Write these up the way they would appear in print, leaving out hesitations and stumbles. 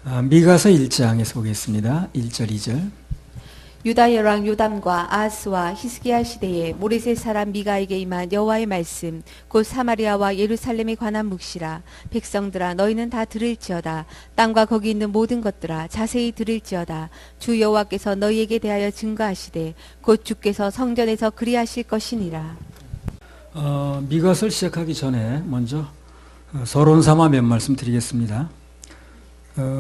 미가서 1장에서 보겠습니다. 1절, 2절. 유다의 왕 요담과 아하스와 히스기야 시대에 모레셋 사람 미가에게 임한 여호와의 말씀 곧 사마리아와 예루살렘에 관한 묵시라. 백성들아 너희는 다 들을지어다. 땅과 거기 있는 모든 것들아 자세히 들을지어다. 주 여호와께서 너희에게 대하여 증거하시되 곧 주께서 성전에서 그리하실 것이니라. 미가서를 시작하기 전에 먼저 서론 삼아 몇 말씀 드리겠습니다.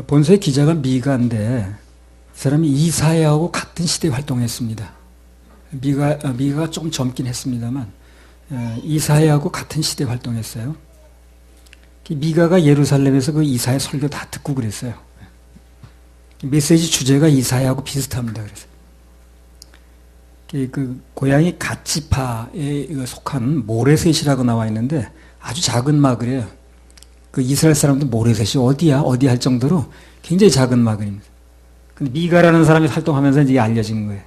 본서의 기자가 미가인데 이 사람이 이사야하고 같은 시대에 활동했습니다. 미가가 조금 젊긴 했습니다만 이사야하고 같은 시대에 활동했어요. 미가가 예루살렘에서 그 이사야 설교 다 듣고 그랬어요. 메시지 주제가 이사야하고 비슷합니다. 그래서 그 고향이 갓지파에 속한 모레셋이라고 나와 있는데 아주 작은 마을이에요. 그 이스라엘 사람들 모레셋이 어디야 할 정도로 굉장히 작은 마을입니다. 근데 미가라는 사람이 활동하면서 이제 알려진 거예요.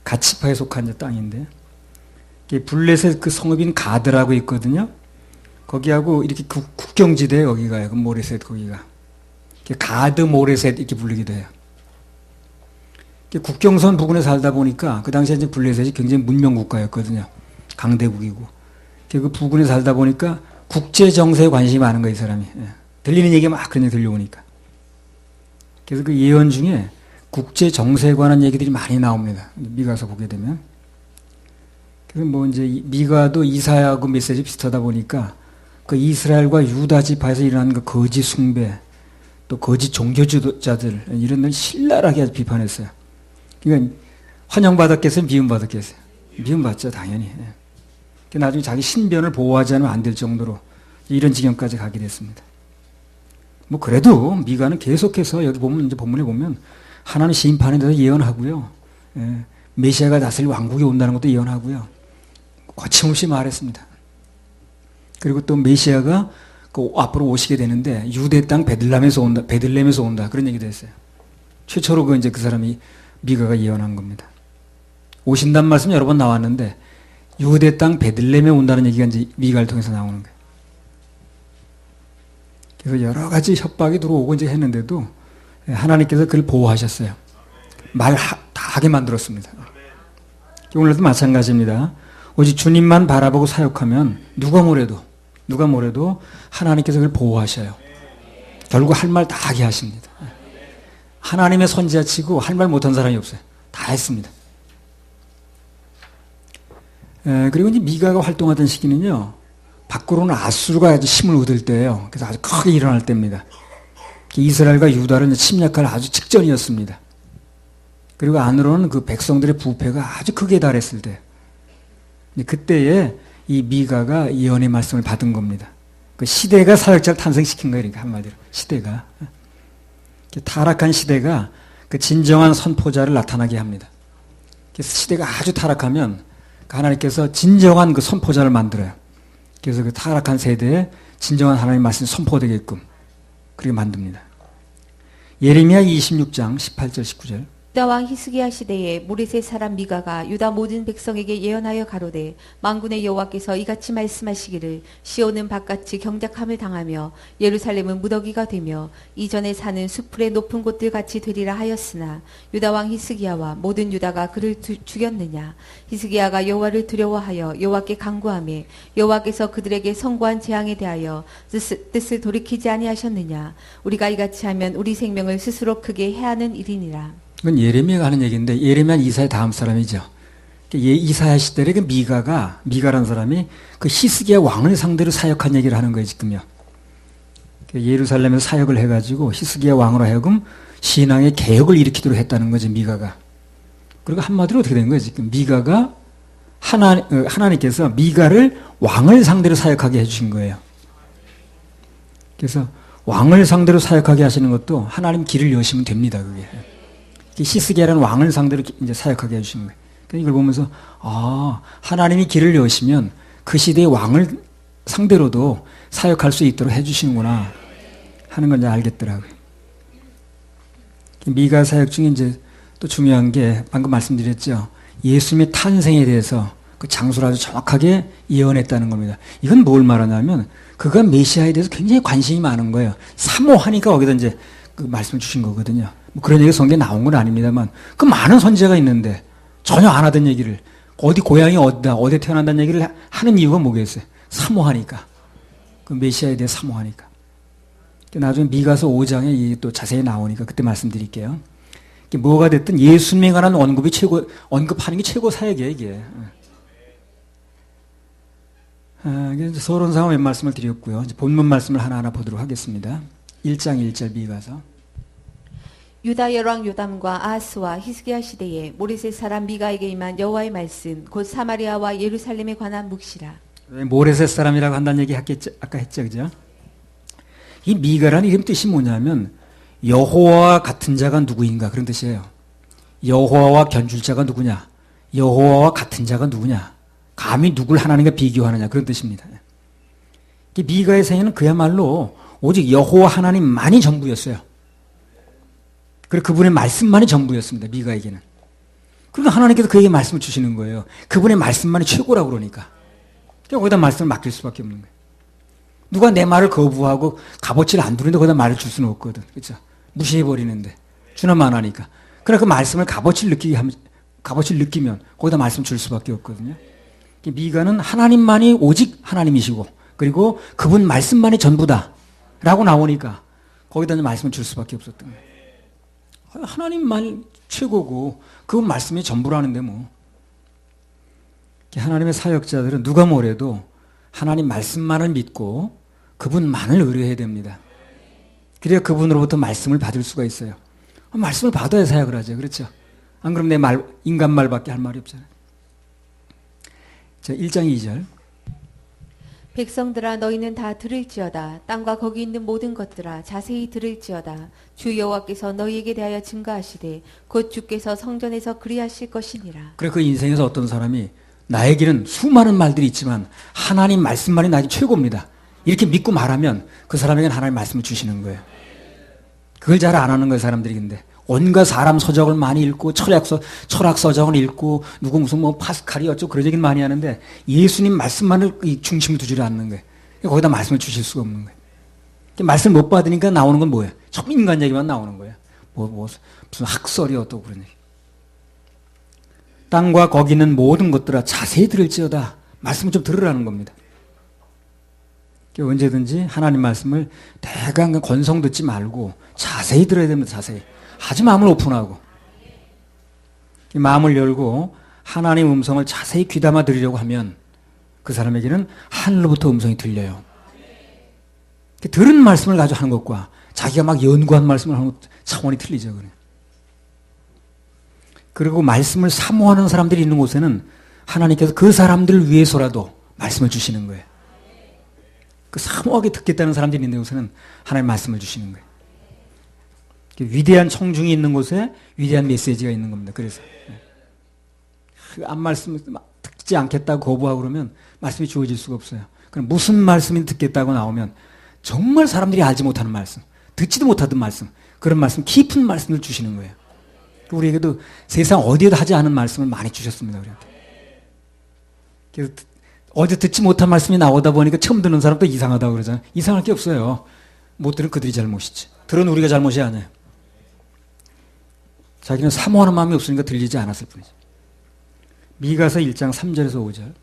갓지파에 속한 땅인데 블레셋 그 성읍인 가드라고 있거든요. 거기하고 이렇게 국경지대에 거기가요. 그 모레셋 거기가 가드 모레셋 이렇게 부르기도 해요. 국경선 부근에 살다 보니까 그 당시에 이제 블레셋이 굉장히 문명 국가였거든요. 강대국이고 그 부근에 살다 보니까 국제 정세에 관심이 많은 거예요, 이 사람이. 들리는 얘기가 막 그런 얘기 들려오니까. 그래서 그 예언 중에 국제 정세에 관한 얘기들이 많이 나옵니다. 미가서 보게 되면. 그래서 뭐 이제 미가도 이사야하고 메시지 비슷하다 보니까 그 이스라엘과 유다 지파에서 일어나는 그 거짓 숭배, 또 거짓 종교 지도자들 이런 걸 신랄하게 아주 비판했어요. 그러니까 환영받았겠어요, 미움받았겠어요? 미움받죠, 당연히. 나중에 자기 신변을 보호하지 않으면 안 될 정도로 이런 지경까지 가게 됐습니다. 뭐 그래도 미가는 계속해서 여기 보면 이제 본문에 보면 하나님 심판에 대해서 예언하고요, 메시아가 다스릴 왕국이 온다는 것도 예언하고요, 거침없이 말했습니다. 그리고 또 메시아가 그 앞으로 오시게 되는데 유대 땅 베들레헴에서 온다 그런 얘기도 했어요. 최초로 그 사람이 미가가 예언한 겁니다. 오신다는 말씀 여러 번 나왔는데 유대 땅 베들레헴에 온다는 얘기가 이제 미가를 통해서 나오는 거예요. 그래서 여러 가지 협박이 들어오고 이제 했는데도 하나님께서 그를 보호하셨어요. 말 다 하게 만들었습니다. 오늘도 마찬가지입니다. 오직 주님만 바라보고 사역하면 누가 뭐래도 하나님께서 그를 보호하셔요. 결국 할 말 다 하게 하십니다. 하나님의 선지자치고 할 말 못한 사람이 없어요. 다 했습니다. 그리고 이제 미가가 활동하던 시기는요, 밖으로는 아수르가 아주 힘을 얻을 때예요. 그래서 아주 크게 일어날 때입니다. 이스라엘과 유다를 침략할 아주 직전이었습니다. 그리고 안으로는 그 백성들의 부패가 아주 크게 달했을 때, 그때에 이 미가가 예언의 말씀을 받은 겁니다. 그 시대가 사역자를 탄생시킨 거예요. 그러니까 한마디로 시대가 타락한 시대가 그 진정한 선포자를 나타나게 합니다. 그래서 시대가 아주 타락하면 하나님께서 진정한 그 선포자를 만들어요. 그래서 그 타락한 세대에 진정한 하나님의 말씀이 선포되게끔 그렇게 만듭니다. 예레미야 26장 18절 19절. 유다 왕 히스기야 시대에 모레셋 사람 미가가 유다 모든 백성에게 예언하여 가로되 만군의 여호와께서 이같이 말씀하시기를 시온은 바깥이 경작함을 당하며 예루살렘은 무더기가 되며 이전에 사는 수풀의 높은 곳들 같이 되리라 하였으나 유다 왕 히스기야와 모든 유다가 그를 죽였느냐. 히스기야가 여호와를 두려워하여 여호와께 간구하며 여호와께서 그들에게 선고한 재앙에 대하여 뜻을 돌이키지 아니하셨느냐. 우리가 이같이 하면 우리 생명을 스스로 크게 해하는 일이니라. 이건 예레미야가 하는 얘기인데, 예레미야는 이사야 다음 사람이죠. 이사야 시대에 그 미가라는 사람이 그 히스기야 왕을 상대로 사역한 얘기를 하는 거예요, 지금요. 예루살렘에서 사역을 해가지고 히스기야 왕으로 하여금 신앙의 개혁을 일으키도록 했다는 거죠, 미가가. 그리고 한마디로 어떻게 된 거예요, 지금? 미가가 하나님께서 미가를 왕을 상대로 사역하게 해주신 거예요. 그래서 왕을 상대로 사역하게 하시는 것도 하나님 길을 여시면 됩니다, 그게. 히스기야라는 왕을 상대로 이제 사역하게 해주시는 거예요. 그러니까 이걸 보면서 하나님이 길을 여시면 그 시대의 왕을 상대로도 사역할 수 있도록 해주시는구나 하는 걸 이제 알겠더라고요. 미가 사역 중에 이제 또 중요한 게 방금 말씀드렸죠. 예수님의 탄생에 대해서 그 장소를 아주 정확하게 예언했다는 겁니다. 이건 뭘 말하냐면 그가 메시아에 대해서 굉장히 관심이 많은 거예요. 사모하니까 거기다 이제 그 말씀을 주신 거거든요. 뭐 그런 얘기가 성경에 나온 건 아닙니다만 그 많은 선지자가 있는데 전혀 안 하던 얘기를 어디 고향이 어디다 어디에 태어난다는 얘기를 하는 이유가 뭐겠어요? 사모하니까. 그 메시아에 대해 사모하니까. 나중에 미가서 5장에 또 자세히 나오니까 그때 말씀드릴게요. 뭐가 됐든 예수님에 관한 언급하는 게 최고 사역이에요, 이게. 서론상은 몇 말씀을 드렸고요. 이제 본문 말씀을 하나하나 보도록 하겠습니다. 1장 1절 미가서. 유다 열왕 요담과 아하스와 히스기야 시대에 모레셋 사람 미가에게 임한 여호와의 말씀 곧 사마리아와 예루살렘에 관한 묵시라. 모레셋 사람이라고 한다는 얘기 아까 했죠, 그죠? 이 미가라는 이름 뜻이 뭐냐면 여호와와 같은 자가 누구인가 그런 뜻이에요. 여호와와 견줄 자가 누구냐? 여호와와 같은 자가 누구냐? 감히 누굴 하나님과 비교하느냐 그런 뜻입니다. 이 미가의 생애는 그야말로 오직 여호와 하나님만이 전부였어요. 그리고 그분의 말씀만이 전부였습니다. 미가에게는. 그러니까 하나님께서 그에게 말씀을 주시는 거예요. 그분의 말씀만이 최고라고 그러니까. 거기다 말씀을 맡길 수밖에 없는 거예요. 누가 내 말을 거부하고 값어치를 안 두는데 거기다 말을 줄 수는 없거든. 그렇죠? 무시해버리는데. 주나만 하니까. 그러나 그 말씀을 값어치를 느끼면 거기다 말씀 줄 수밖에 없거든요. 미가는 하나님만이 오직 하나님이시고 그리고 그분 말씀만이 전부다 라고 나오니까 거기다 말씀을 줄 수밖에 없었던 거예요. 하나님만 최고고 그분 말씀이 전부라는데 뭐. 하나님의 사역자들은 누가 뭐래도 하나님 말씀만을 믿고 그분만을 의뢰해야 됩니다. 그래야 그분으로부터 말씀을 받을 수가 있어요. 말씀을 받아야 사역을 하죠. 그렇죠? 안 그러면 인간 말밖에 할 말이 없잖아요. 자, 1장 2절. 백성들아 너희는 다 들을지어다. 땅과 거기 있는 모든 것들아 자세히 들을지어다. 주 여호와께서 너희에게 대하여 증거하시되 곧 주께서 성전에서 그리하실 것이니라. 그래 그 인생에서 어떤 사람이 나에게는 수많은 말들이 있지만 하나님 말씀만이 나에게 최고입니다. 이렇게 믿고 말하면 그 사람에게는 하나님 말씀을 주시는 거예요. 그걸 잘 안 하는 거예요, 사람들이. 근데 온갖 사람 서적을 많이 읽고 철학 서적을 읽고 누구 무슨 뭐 파스칼이 어쩌고 그런 얘기는 많이 하는데 예수님 말씀만을 중심을 두지 않는 거예요. 거기다 말씀을 주실 수가 없는 거예요. 말씀을 못 받으니까 나오는 건 뭐예요? 참 인간 얘기만 나오는 거예요. 무슨 학설이 어떠고 그런 얘기. 땅과 거기 있는 모든 것들아 자세히 들을지어다. 말씀을 좀 들으라는 겁니다. 언제든지 하나님 말씀을 대강 건성 듣지 말고 자세히 들어야 됩니다. 자세히. 아주 마음을 오픈하고 마음을 열고 하나님 음성을 자세히 귀담아 들으려고 하면 그 사람에게는 하늘로부터 음성이 들려요. 들은 말씀을 가지고 하는 것과 자기가 막 연구한 말씀을 하는 것 차원이 틀리죠. 그리고 말씀을 사모하는 사람들이 있는 곳에는 하나님께서 그 사람들을 위해서라도 말씀을 주시는 거예요. 그 사모하게 듣겠다는 사람들이 있는 곳에는 하나님 말씀을 주시는 거예요. 위대한 청중이 있는 곳에 위대한 메시지가 있는 겁니다. 그래서 말씀 듣지 않겠다고 거부하고 그러면 말씀이 주어질 수가 없어요. 그럼 무슨 말씀이 듣겠다고 나오면 정말 사람들이 알지 못하는 말씀, 듣지도 못하던 말씀, 그런 말씀, 깊은 말씀을 주시는 거예요. 우리에게도 세상 어디에도 하지 않은 말씀을 많이 주셨습니다. 우리한테. 그래서 어디 듣지 못한 말씀이 나오다 보니까 처음 듣는 사람도 이상하다고 그러잖아요. 이상할 게 없어요. 못 들은 그들이 잘못이지. 들은 우리가 잘못이 아니에요. 자기는 사모하는 마음이 없으니까 들리지 않았을 뿐이죠. 미가서 1장 3절에서 5절.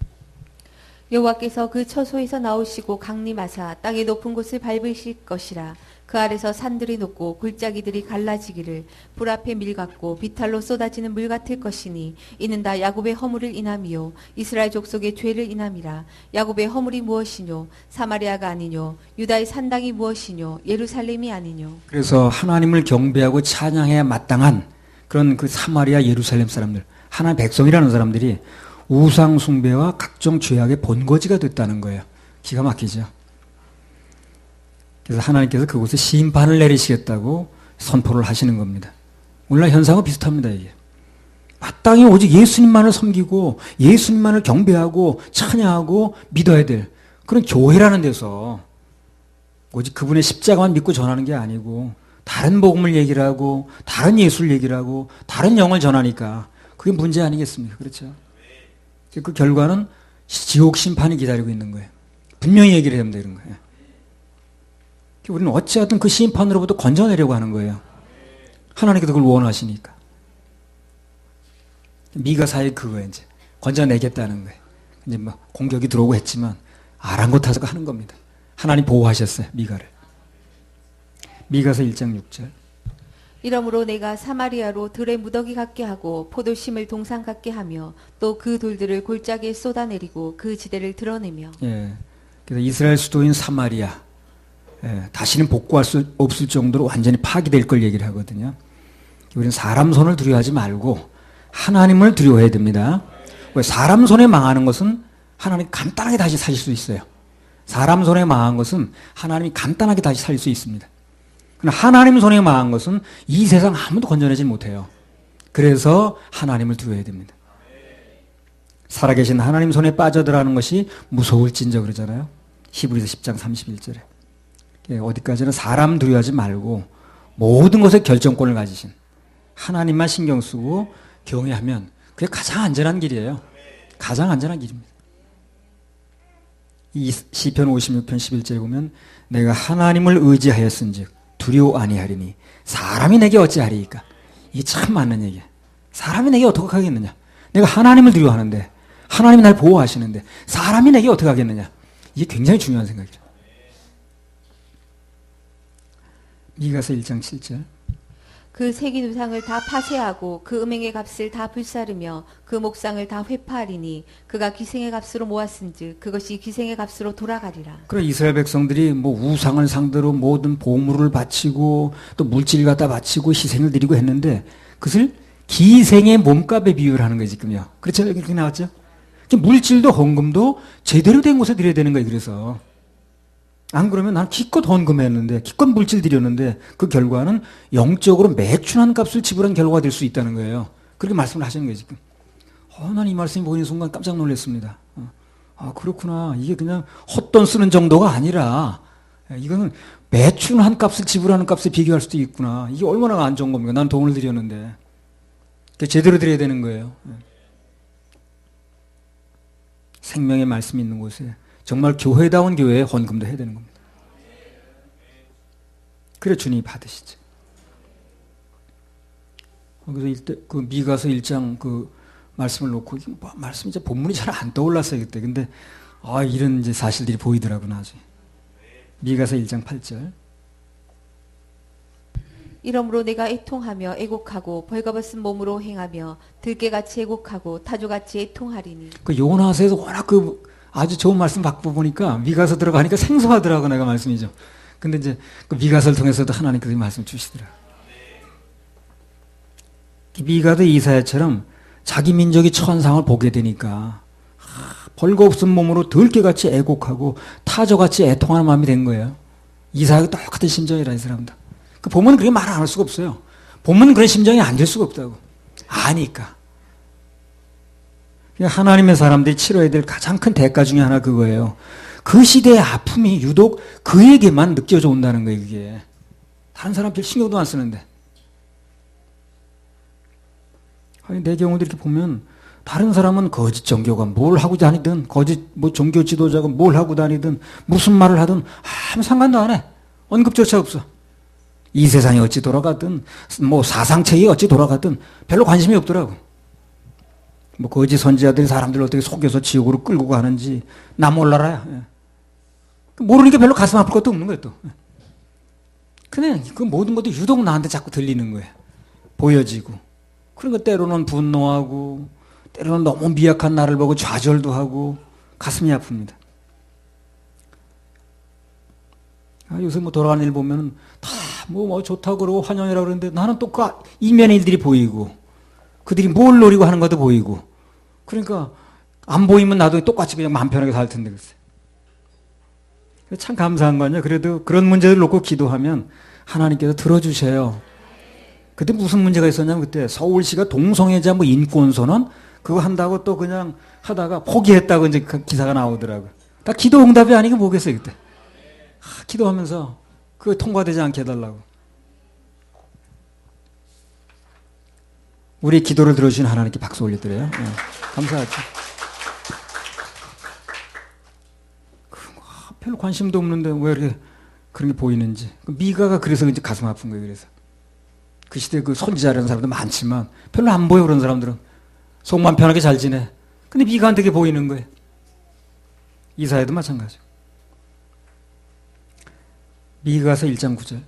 여호와께서 그 처소에서 나오시고 강림하사 땅의 높은 곳을 밟으실 것이라. 그 아래서 산들이 높고 골짜기들이 갈라지기를 불 앞에 밀 같고 비탈로 쏟아지는 물 같을 것이니 이는 다 야곱의 허물을 인함이요 이스라엘 족속의 죄를 인함이라. 야곱의 허물이 무엇이뇨? 사마리아가 아니뇨? 유다의 산당이 무엇이뇨? 예루살렘이 아니뇨? 그래서 하나님을 경배하고 찬양해야 마땅한 그런 그 사마리아 예루살렘 사람들, 하나님 백성이라는 사람들이 우상 숭배와 각종 죄악의 본거지가 됐다는 거예요. 기가 막히죠. 그래서 하나님께서 그곳에 심판을 내리시겠다고 선포를 하시는 겁니다. 오늘날 현상은 비슷합니다. 이게 마땅히 오직 예수님만을 섬기고 예수님만을 경배하고 찬양하고 믿어야 될 그런 교회라는 데서 오직 그분의 십자가만 믿고 전하는 게 아니고 다른 복음을 얘기를 하고 다른 예수를 얘기를 하고 다른 영을 전하니까 그게 문제 아니겠습니까? 그렇죠? 그 결과는 지옥 심판이 기다리고 있는 거예요. 분명히 얘기를 해야 됩니다. 이런 거예요. 우리는 어찌하든 그 심판으로부터 건져내려고 하는 거예요. 하나님께서 그걸 원하시니까. 미가사의 그거예요. 이제 건져내겠다는 거예요. 이제 뭐 공격이 들어오고 했지만 아랑곳하서 하는 겁니다. 하나님 보호하셨어요. 미가를. 미가서 1장 6절. 이러므로 내가 사마리아로 들의 무더기 같게 하고 포도심을 동상 같게 하며 또 그 돌들을 골짜기에 쏟아내리고 그 지대를 드러내며. 예. 그래서 이스라엘 수도인 사마리아, 예, 다시는 복구할 수 없을 정도로 완전히 파괴될 걸 얘기를 하거든요. 우리는 사람 손을 두려워하지 말고 하나님을 두려워해야 됩니다. 왜? 사람 손에 망하는 것은 하나님이 간단하게 다시 살릴 수 있어요. 사람 손에 망한 것은 하나님이 간단하게 다시 살릴 수 있습니다. 그러나 하나님 손에 망한 것은 이 세상 아무도 건져내지 못해요. 그래서 하나님을 두려워해야 됩니다. 살아계신 하나님 손에 빠져들어가는 것이 무서울진저 그러잖아요. 히브리서 10장 31절에. 어디까지나 사람 두려워하지 말고 모든 것에 결정권을 가지신 하나님만 신경 쓰고 경외하면 그게 가장 안전한 길이에요. 가장 안전한 길입니다. 이 시편 56편 11절에 보면 내가 하나님을 의지하였은즉 두려워 아니하리니 사람이 내게 어찌하리이까. 이게 참 맞는 얘기야. 사람이 내게 어떻게 하겠느냐. 내가 하나님을 두려워하는데 하나님이 날 보호하시는데 사람이 내게 어떻게 하겠느냐. 이게 굉장히 중요한 생각이죠. 미가서 1장 7절. 그 세기 우상을 다 파쇄하고 그 음행의 값을 다 불사르며 그 목상을 다 회파하리니 그가 기생의 값으로 모았은즉 그것이 기생의 값으로 돌아가리라. 그래 이스라엘 백성들이 뭐 우상을 상대로 모든 보물을 바치고 또 물질 갖다 바치고 희생을 드리고 했는데 그것을 기생의 몸값에 비유를 하는 거예요 지금요. 그렇죠? 이렇게 나왔죠? 물질도 헌금도 제대로 된 곳에 드려야 되는 거예요. 그래서 안 그러면 난 기껏 헌금했는데 기껏 물질 드렸는데 그 결과는 영적으로 매춘한 값을 지불한 결과가 될 수 있다는 거예요. 그렇게 말씀을 하시는 거예요 지금. 난 이 말씀이 보이는 순간 깜짝 놀랐습니다. 그렇구나. 이게 그냥 헛돈 쓰는 정도가 아니라 이거는 매춘한 값을 지불하는 값에 비교할 수도 있구나. 이게 얼마나 안 좋은 겁니까? 난 돈을 드렸는데 제대로 드려야 되는 거예요. 생명의 말씀이 있는 곳에 정말 교회다운 교회에 헌금도 해야 되는 겁니다. 그래 주님이 받으시죠. 그래서 이때 그 미가서 1장 그 말씀을 놓고 말씀이 이제 본문이 잘 안 떠올랐어요 그때. 근데 이런 이제 사실들이 보이더라고 나중에. 미가서 1장 8절. 이러므로 내가 애통하며 애곡하고 벌거벗은 몸으로 행하며 들깨같이 애곡하고 타조같이 애통하리니. 그 요나서에서 워낙 그 아주 좋은 말씀 받고 보니까 미가서 들어가니까 생소하더라고 내가 말씀이죠. 근데 이제 그 미가서를 통해서도 하나님께서 이 말씀 주시더라고요. 미가도 이사야처럼 자기 민족이 처한 상을 보게 되니까 벌거벗은 몸으로 들깨같이 애곡하고 타조같이 애통하는 마음이 된 거예요. 이사야가 똑같은 심정이라 이 사람도. 그 보면 그렇게 말 안 할 수가 없어요. 보면 그런 심정이 안 될 수가 없다고. 아니까. 하나님의 사람들이 치러야 될 가장 큰 대가 중에 하나 그거예요. 그 시대의 아픔이 유독 그에게만 느껴져 온다는 거예요. 그게. 다른 사람 별 신경도 안 쓰는데. 아니, 내 경우도 이렇게 보면 다른 사람은 거짓 종교가 뭘 하고 다니든 거짓 뭐 종교 지도자가 뭘 하고 다니든 무슨 말을 하든 아무 상관도 안 해. 언급조차 없어. 이 세상이 어찌 돌아가든 뭐 사상체이 어찌 돌아가든 별로 관심이 없더라고. 뭐 거짓 선지자들이 사람들을 어떻게 속여서 지옥으로 끌고 가는지 나 몰라라. 모르니까 별로 가슴 아플 것도 없는 거예요 또. 그냥 그 모든 것도 유독 나한테 자꾸 들리는 거예요. 보여지고. 그러니까 때로는 분노하고 때로는 너무 미약한 나를 보고 좌절도 하고 가슴이 아픕니다. 요새 뭐 돌아가는 일 보면 다 뭐 좋다고 그러고 환영이라고 그러는데 나는 또 그 이면의 일들이 보이고 그들이 뭘 노리고 하는 것도 보이고 그러니까 안 보이면 나도 똑같이 그냥 마음 편하게 살 텐데 글쎄. 참 감사한 거냐. 그래도 그런 문제를 놓고 기도하면 하나님께서 들어주셔요. 그때 무슨 문제가 있었냐면 그때 서울시가 동성애자 뭐 인권선언 그거 한다고 또 그냥 하다가 포기했다고 이제 그 기사가 나오더라고요. 다 기도 응답이 아니고 뭐겠어요 그때. 기도하면서 그거 통과되지 않게 해달라고. 우리 기도를 들어주신 하나님께 박수 올려드려요. 네, 감사하죠. 별로 관심도 없는데 왜 이렇게 그런 게 보이는지. 미가가 그래서 이제 가슴 아픈 거예요. 그래서 그 시대 그 선지자라는 사람도 많지만 별로 안 보여. 그런 사람들은 속만 편하게 잘 지내. 근데 미가한테 그게 보이는 거예요. 이사야도 마찬가지고. 미가서 1장 9절.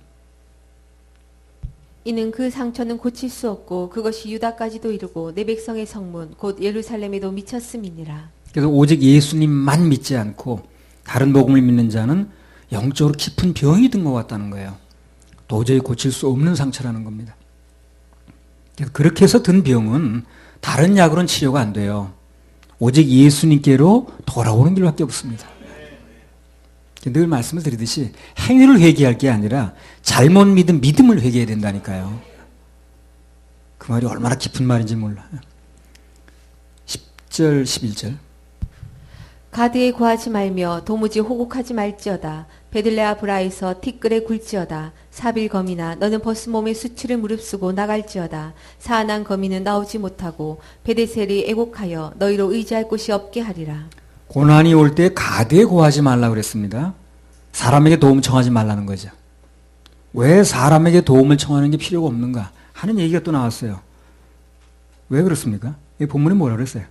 이는 그 상처는 고칠 수 없고 그것이 유다까지도 이르고 내 백성의 성문 곧 예루살렘에도 미쳤음이니라. 그래서 오직 예수님만 믿지 않고 다른 복음을 믿는 자는 영적으로 깊은 병이 든 것 같다는 거예요. 도저히 고칠 수 없는 상처라는 겁니다. 그래서 그렇게 해서 든 병은 다른 약으로는 치료가 안 돼요. 오직 예수님께로 돌아오는 길밖에 없습니다. 늘 말씀을 드리듯이 행위를 회개할 게 아니라 잘못 믿은 믿음을 회개해야 된다니까요. 그 말이 얼마나 깊은 말인지 몰라요. 10절 11절. 가드에 구하지 말며 도무지 호곡하지 말지어다. 베들레아 브라에서 티끌에 굴지어다. 사빌 거미나 너는 벗은 몸에 수치를 무릅쓰고 나갈지어다. 사안한 거미는 나오지 못하고 베데셀이 애곡하여 너희로 의지할 곳이 없게 하리라. 고난이 올 때 가드에 구하지 말라고 그랬습니다. 사람에게 도움을 청하지 말라는 거죠. 왜 사람에게 도움을 청하는 게 필요가 없는가 하는 얘기가 또 나왔어요. 왜 그렇습니까? 이 본문이 뭐라 그랬어요?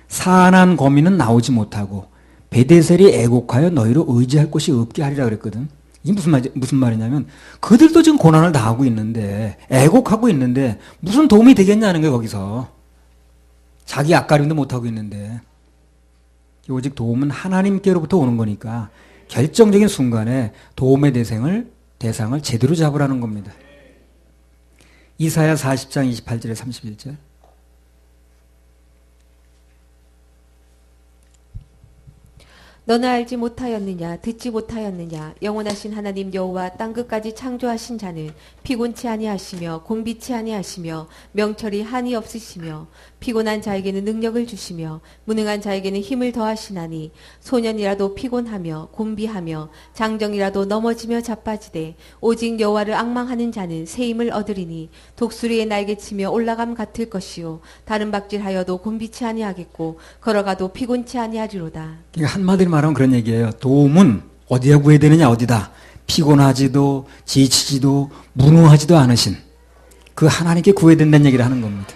사안한 거미는 나오지 못하고 베데셀이 애곡하여 너희로 의지할 곳이 없게 하리라 그랬거든. 이게 무슨 말이냐면 그들도 지금 고난을 당하고 있는데 애곡하고 있는데 무슨 도움이 되겠냐는 거예요. 거기서 자기 앞가림도 못하고 있는데 오직 도움은 하나님께로부터 오는 거니까 결정적인 순간에 도움의 대상을 제대로 잡으라는 겁니다. 이사야 40장 28절에 31절. 너는 알지 못하였느냐 듣지 못하였느냐 영원하신 하나님 여호와 땅끝까지 창조하신 자는 피곤치 아니하시며 곤비치 아니하시며 명철이 한이 없으시며 피곤한 자에게는 능력을 주시며 무능한 자에게는 힘을 더하시나니 소년이라도 피곤하며 곤비하며 장정이라도 넘어지며 자빠지되 오직 여호와를 앙망하는 자는 새 힘을 얻으리니 독수리의 날개치며 올라감 같을 것이요 다른 박질하여도 곤비치 아니하겠고 걸어가도 피곤치 아니하리로다. 그러니까 한마디로 말하면 그런 얘기예요. 도움은 어디에 구해야 되느냐 어디다. 피곤하지도 지치지도 무능하지도 않으신 그 하나님께 구해야 된다는 얘기를 하는 겁니다.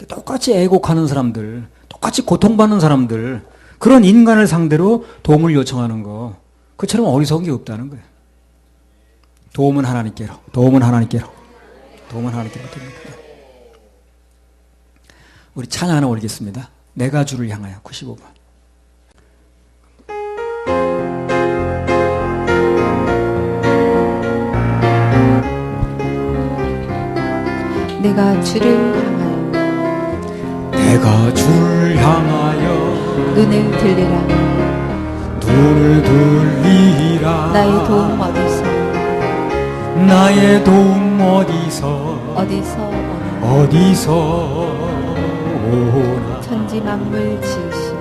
똑같이 애곡하는 사람들, 똑같이 고통받는 사람들, 그런 인간을 상대로 도움을 요청하는 거, 그처럼 어리석은 게 없다는 거예요. 도움은 하나님께로, 도움은 하나님께로, 도움은 하나님께로 됩니다. 우리 찬양 하나 올리겠습니다. 내가 주를 향하여 95번. 내가 주를 향하여 내가 주를 향하여 눈을 들리라. 눈을 들리라. 나의 도움 어디서 나의 도움 어디서 어디서 오나. 천지 만물 지으신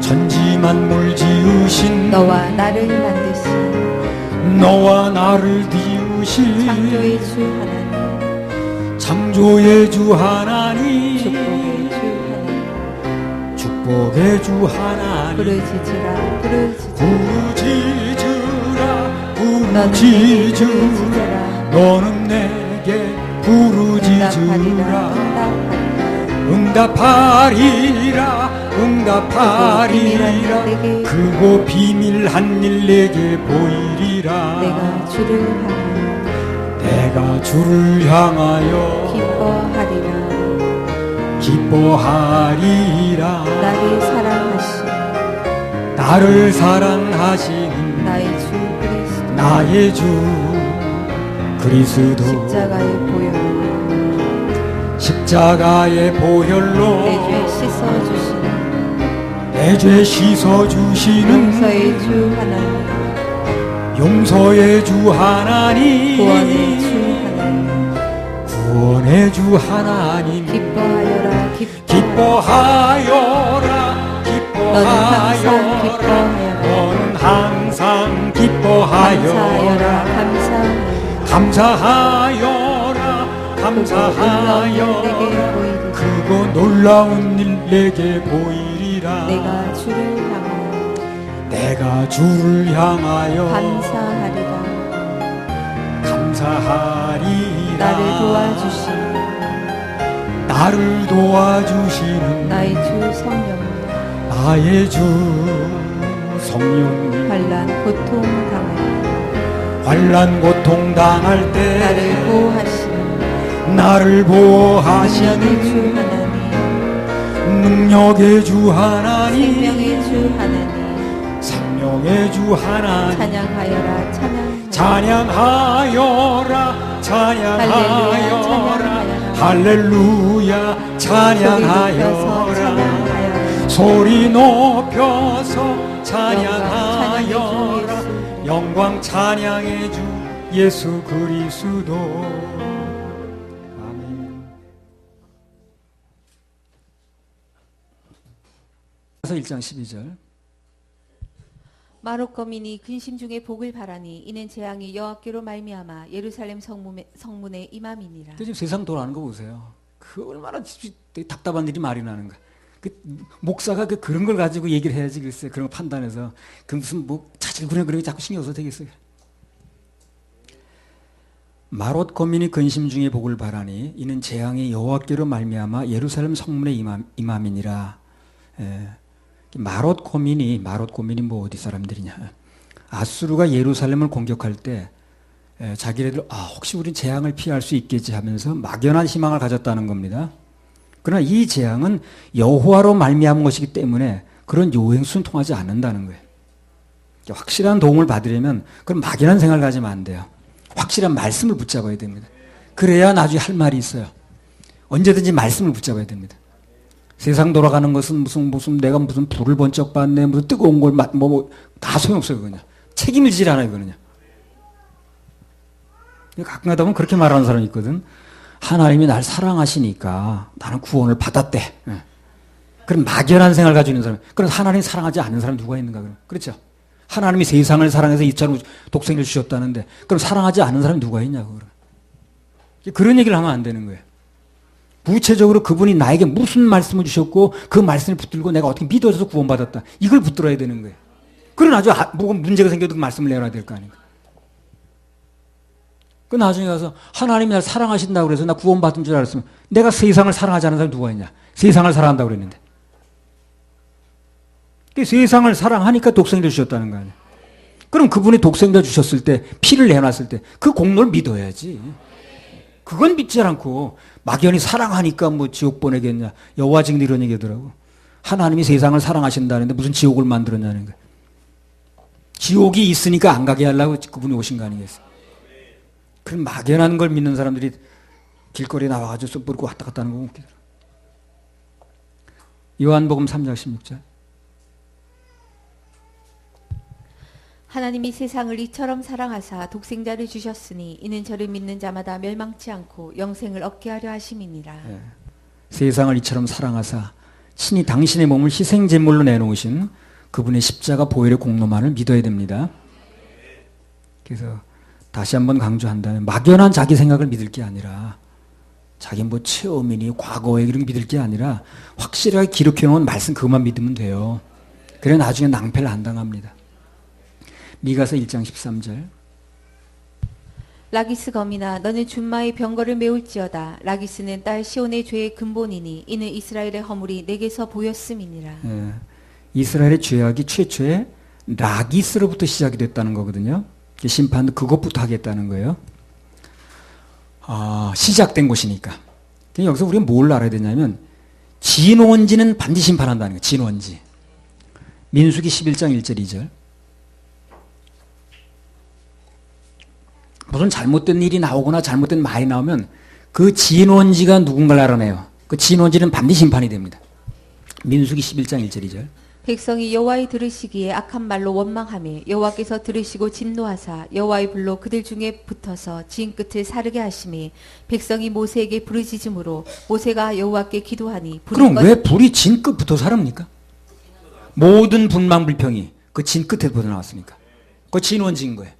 천지 만물 지으신 너와 나를 만드신 너와 나를 지으신 창조의 주 하나님 창조의 주 하나님 축복의 주 하나님 축복의 주 하나님 부르짖으라 부르짖으라 너는 내게 부르짖으라 응답하리라 그곳 비밀 한 일 내게 보이리라. 내가 주를 향하여 기뻐하리라. 나를 사랑하시는 나의 주 그리스도 십자가의 보혈로 내 죄 씻어주시는 용서의 주 하나님 구원의 주 하나님 기뻐하여라 너는 항상 기뻐하여라 감사하여라 그거 놀라운 일 내게 보이리라. 내가 주를 향하여 내가 주를 향하여 감사하리라. 감사하리라. 나를 도와주시는 나를 도와주시는 나의 주 성령, 나의 주 성령님, 환난 고통 당할 때 나를 보호하시는 능력의 주 하나님, 생명의 주 하나님, 찬양하여라, 할렐루야, 찬양하여라, 소리 높여서 찬양하여라, 영광 찬양의 주 예수 그리스도. 아멘. 1장 12절. 마롯 거민이 근심 중에 복을 바라니 이는 재앙이 여호와께로 말미암아 예루살렘 성문에 임함이니라. 지금 세상 돌아가는 거 보세요. 그 얼마나 답답한 일이 말이 나는가. 그 목사가 그런 걸 가지고 얘기를 해야지 글쎄 그런 거 판단해서 그 무슨 뭐 자질구레 그런 게 자꾸 신경 써도 되겠어요. 마롯 거민이 근심 중에 복을 바라니 이는 재앙이 여호와께로 말미암아 예루살렘 성문에 임함이니라. 마롯 고민이 뭐 어디 사람들이냐. 아수르가 예루살렘을 공격할 때 자기네들 혹시 우린 재앙을 피할 수 있겠지 하면서 막연한 희망을 가졌다는 겁니다. 그러나 이 재앙은 여호와로 말미암은 것이기 때문에 그런 요행수는 통하지 않는다는 거예요. 확실한 도움을 받으려면 그런 막연한 생각을 가지면 안 돼요. 확실한 말씀을 붙잡아야 됩니다. 그래야 나중에 할 말이 있어요. 언제든지 말씀을 붙잡아야 됩니다. 세상 돌아가는 것은 무슨 내가 무슨 불을 번쩍 봤네, 무슨 뜨거운 걸 다 소용없어요, 그냥. 책임을 지질 않아요, 그냥. 가끔가다 보면 그렇게 말하는 사람이 있거든. 하나님이 날 사랑하시니까 나는 구원을 받았대. 그런 막연한 생각을 가지고 있는 사람. 그럼 하나님 사랑하지 않는 사람이 누가 있는가, 그럼? 그렇죠? 하나님이 세상을 사랑해서 이처럼 독생을 주셨다는데, 그럼 사랑하지 않는 사람이 누가 있냐고, 그럼. 그런 얘기를 하면 안 되는 거예요. 구체적으로 그분이 나에게 무슨 말씀을 주셨고 그 말씀을 붙들고 내가 어떻게 믿어서 구원받았다. 이걸 붙들어야 되는 거예요. 그럼 나중에 뭐가 문제가 생겨도 그 말씀을 내놔야 될 거 아닌가. 그 나중에 가서 하나님이 날 사랑하신다고 그래서 나 구원받은 줄 알았으면 내가 세상을 사랑하지 않는 사람이 누가 있냐. 세상을 사랑한다고 그랬는데. 그 세상을 사랑하니까 독생자를 주셨다는 거 아니에요. 그럼 그분이 독생자 주셨을 때 피를 내놨을 때 그 공로를 믿어야지. 그건 믿지 않고 막연히 사랑하니까 뭐 지옥 보내겠냐. 여호와 증인 이런 얘기하더라고. 하나님이 세상을 사랑하신다는데 무슨 지옥을 만들었냐는 거야. 지옥이 있으니까 안 가게 하려고 그분이 오신 거 아니겠어요. 그런 막연한 걸 믿는 사람들이 길거리에 나와가지고 쏙 뿌리고 왔다 갔다 하는 거 웃기더라. 요한복음 3장 16절. 하나님이 세상을 이처럼 사랑하사 독생자를 주셨으니 이는 저를 믿는 자마다 멸망치 않고 영생을 얻게 하려 하심이니라. 세상을 이처럼 사랑하사 친히 당신의 몸을 희생제물로 내놓으신 그분의 십자가 보혈의 공로만을 믿어야 됩니다. 그래서 다시 한번 강조한다면 막연한 자기 생각을 믿을 게 아니라 자기 뭐 체험이니 과거에 이런 거 믿을 게 아니라 확실하게 기록해 놓은 말씀 그것만 믿으면 돼요. 그래 나중에 낭패를 안 당합니다. 미가서 1장 13절. 라기스 거미나 너는 준마의 병거를 메울지어다. 라기스는 딸 시온의 죄의 근본이니 이는 이스라엘의 허물이 내게서 보였음이니라. 이스라엘의 죄악이 최초에 라기스로부터 시작이 됐다는 거거든요. 심판도 그것부터 하겠다는 거예요. 시작된 곳이니까. 여기서 우리가 뭘 알아야 되냐면 진원지는 반드시 심판한다는 거예요. 진원지. 민수기 11장 1절 2절. 무슨 잘못된 일이 나오거나 잘못된 말이 나오면 그 진원지가 누군가를 알아내요. 그 진원지는 반드시 심판이 됩니다. 민수기 11장 1절 2절. 백성이 여호와의 들으시기에 악한 말로 원망하며 여호와께서 들으시고 진노하사 여호와의 불로 그들 중에 붙어서 진 끝을 사르게 하시며 백성이 모세에게 부르짖음으로 모세가 여호와께 기도하니 그럼 왜 불이 진 끝부터 사릅니까? 모든 분만 불평이 그 진 끝에부터 나왔으니까. 그 진원지인 거예요.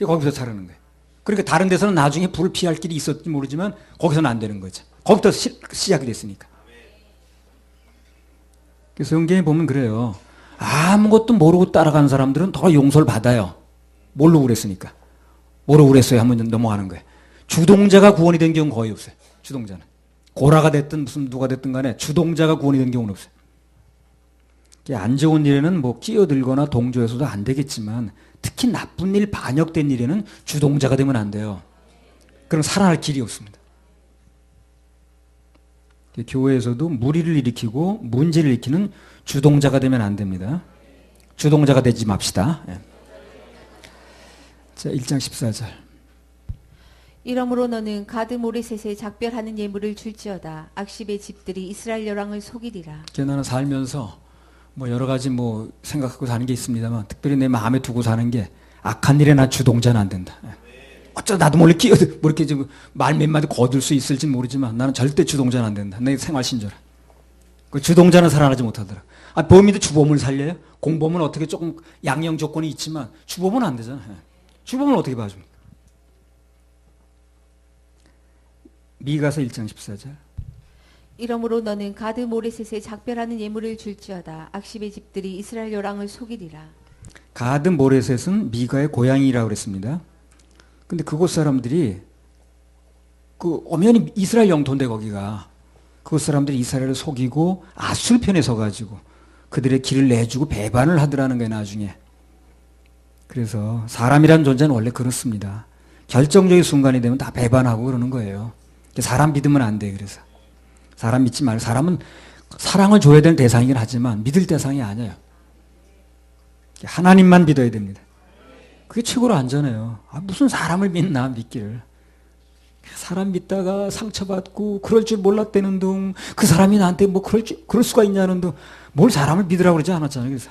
거기서 사르는 거예요. 그러니까 다른 데서는 나중에 불을 피할 길이 있었지 모르지만 거기서는 안 되는 거죠. 거기부터 시작이 됐으니까. 그래서 성경에 보면 그래요. 아무것도 모르고 따라간 사람들은 더 용서를 받아요. 모르고 그랬으니까. 모르고 그랬어요 하면 넘어가는 거예요. 주동자가 구원이 된 경우는 거의 없어요. 주동자는. 고라가 됐든 무슨 누가 됐든 간에 주동자가 구원이 된 경우는 없어요. 안 좋은 일에는 뭐 끼어들거나 동조해서도 안 되겠지만 특히 나쁜 일, 반역된 일에는 주동자가 되면 안 돼요. 그럼 살아날 길이 없습니다. 교회에서도 무리를 일으키고 문제를 일으키는 주동자가 되면 안 됩니다. 주동자가 되지 맙시다. 자, 1장 14절. 이러므로 너는 가드 모레셋에 작별하는 예물을 줄지어다. 악십의 집들이 이스라엘 여왕을 속이리라. 나는 살면서 뭐 여러 가지 뭐 생각하고 사는 게 있습니다만 특별히 내 마음에 두고 사는 게 악한 일에 나 주동자는 안 된다. 어쩌다 나도 몰래 끼어들 뭐 이렇게 좀 말 몇 마디 거둘 수 있을지 모르지만 나는 절대 주동자는 안 된다. 내 생활 신조라. 그 주동자는 살아나지 못하더라. 범인도 주범을 살려요? 공범은 어떻게 조금 양형 조건이 있지만 주범은 안 되잖아. 주범을 어떻게 봐줍니까? 미가서 1장 14절. 이러므로 너는 가드 모레셋에 작별하는 예물을 줄지어다. 악십의 집들이 이스라엘 여왕을 속이리라. 가드 모레셋은 미가의 고향이라고 그랬습니다. 근데 그곳 사람들이 그 엄연히 이스라엘 영토인데 거기가 그곳 사람들이 이스라엘을 속이고 아술 편에 서가지고 그들의 길을 내주고 배반을 하더라는 거예요 나중에. 그래서 사람이란 존재는 원래 그렇습니다. 결정적인 순간이 되면 다 배반하고 그러는 거예요. 사람 믿으면 안 돼. 그래서 사람 믿지 말고 사람은 사랑을 줘야 되는 대상이긴 하지만 믿을 대상이 아니에요. 하나님만 믿어야 됩니다. 그게 최고로 안전해요. 무슨 사람을 믿나 믿기를. 사람 믿다가 상처받고 그럴 줄 몰랐다는 둥 그 사람이 나한테 뭐 그럴 수가 있냐는 둥 뭘 사람을 믿으라고 그러지 않았잖아요. 그래서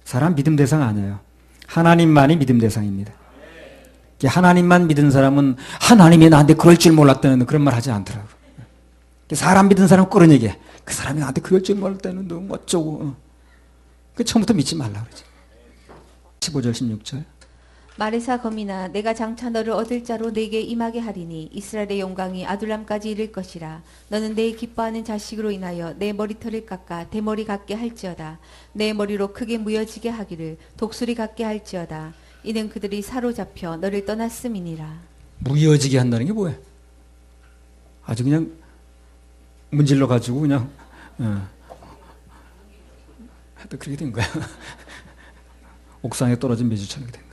사람 믿음 대상 아니에요. 하나님만이 믿음 대상입니다. 하나님만 믿은 사람은 하나님이 나한테 그럴 줄 몰랐다는 그런 말 하지 않더라고요. 사람 믿은 사람은 그런 얘기해. 그 사람이 나한테 그럴 줄 몰랐다는 둥 어쩌고. 그 처음부터 믿지 말라 그러지. 15절 16절. 마레사 거미나 내가 장차 너를 얻을 자로 내게 임하게 하리니 이스라엘의 영광이 아둘람까지 이를 것이라. 너는 내 기뻐하는 자식으로 인하여 내 머리털을 깎아 대머리 같게 할지어다. 내 머리로 크게 무여지게 하기를 독수리 같게 할지어다. 이는 그들이 사로잡혀 너를 떠났음이니라. 무여지게 한다는 게 뭐예요? 아주 그냥 문질러 가지고 그냥 하여튼 그렇게 된 거야. 옥상에 떨어진 메주처럼 된 거야.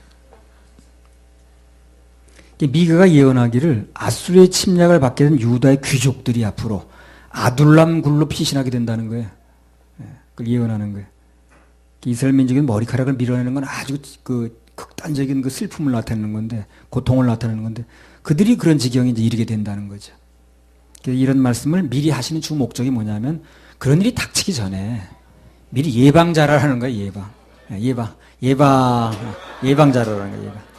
미가가 예언하기를 아수르의 침략을 받게 된 유다의 귀족들이 앞으로 아둘람 굴로 피신하게 된다는 거예요. 그걸 예언하는 거예요. 이스라엘 민족은 머리카락을 밀어내는 건 아주 그 극단적인 그 슬픔을 나타내는 건데, 고통을 나타내는 건데, 그들이 그런 지경에 이제 이르게 된다는 거죠. 이런 말씀을 미리 하시는 주 목적이 뭐냐면, 그런 일이 닥치기 전에 미리 예방자라라는 거예요, 예방. 예방자라라는 거예요,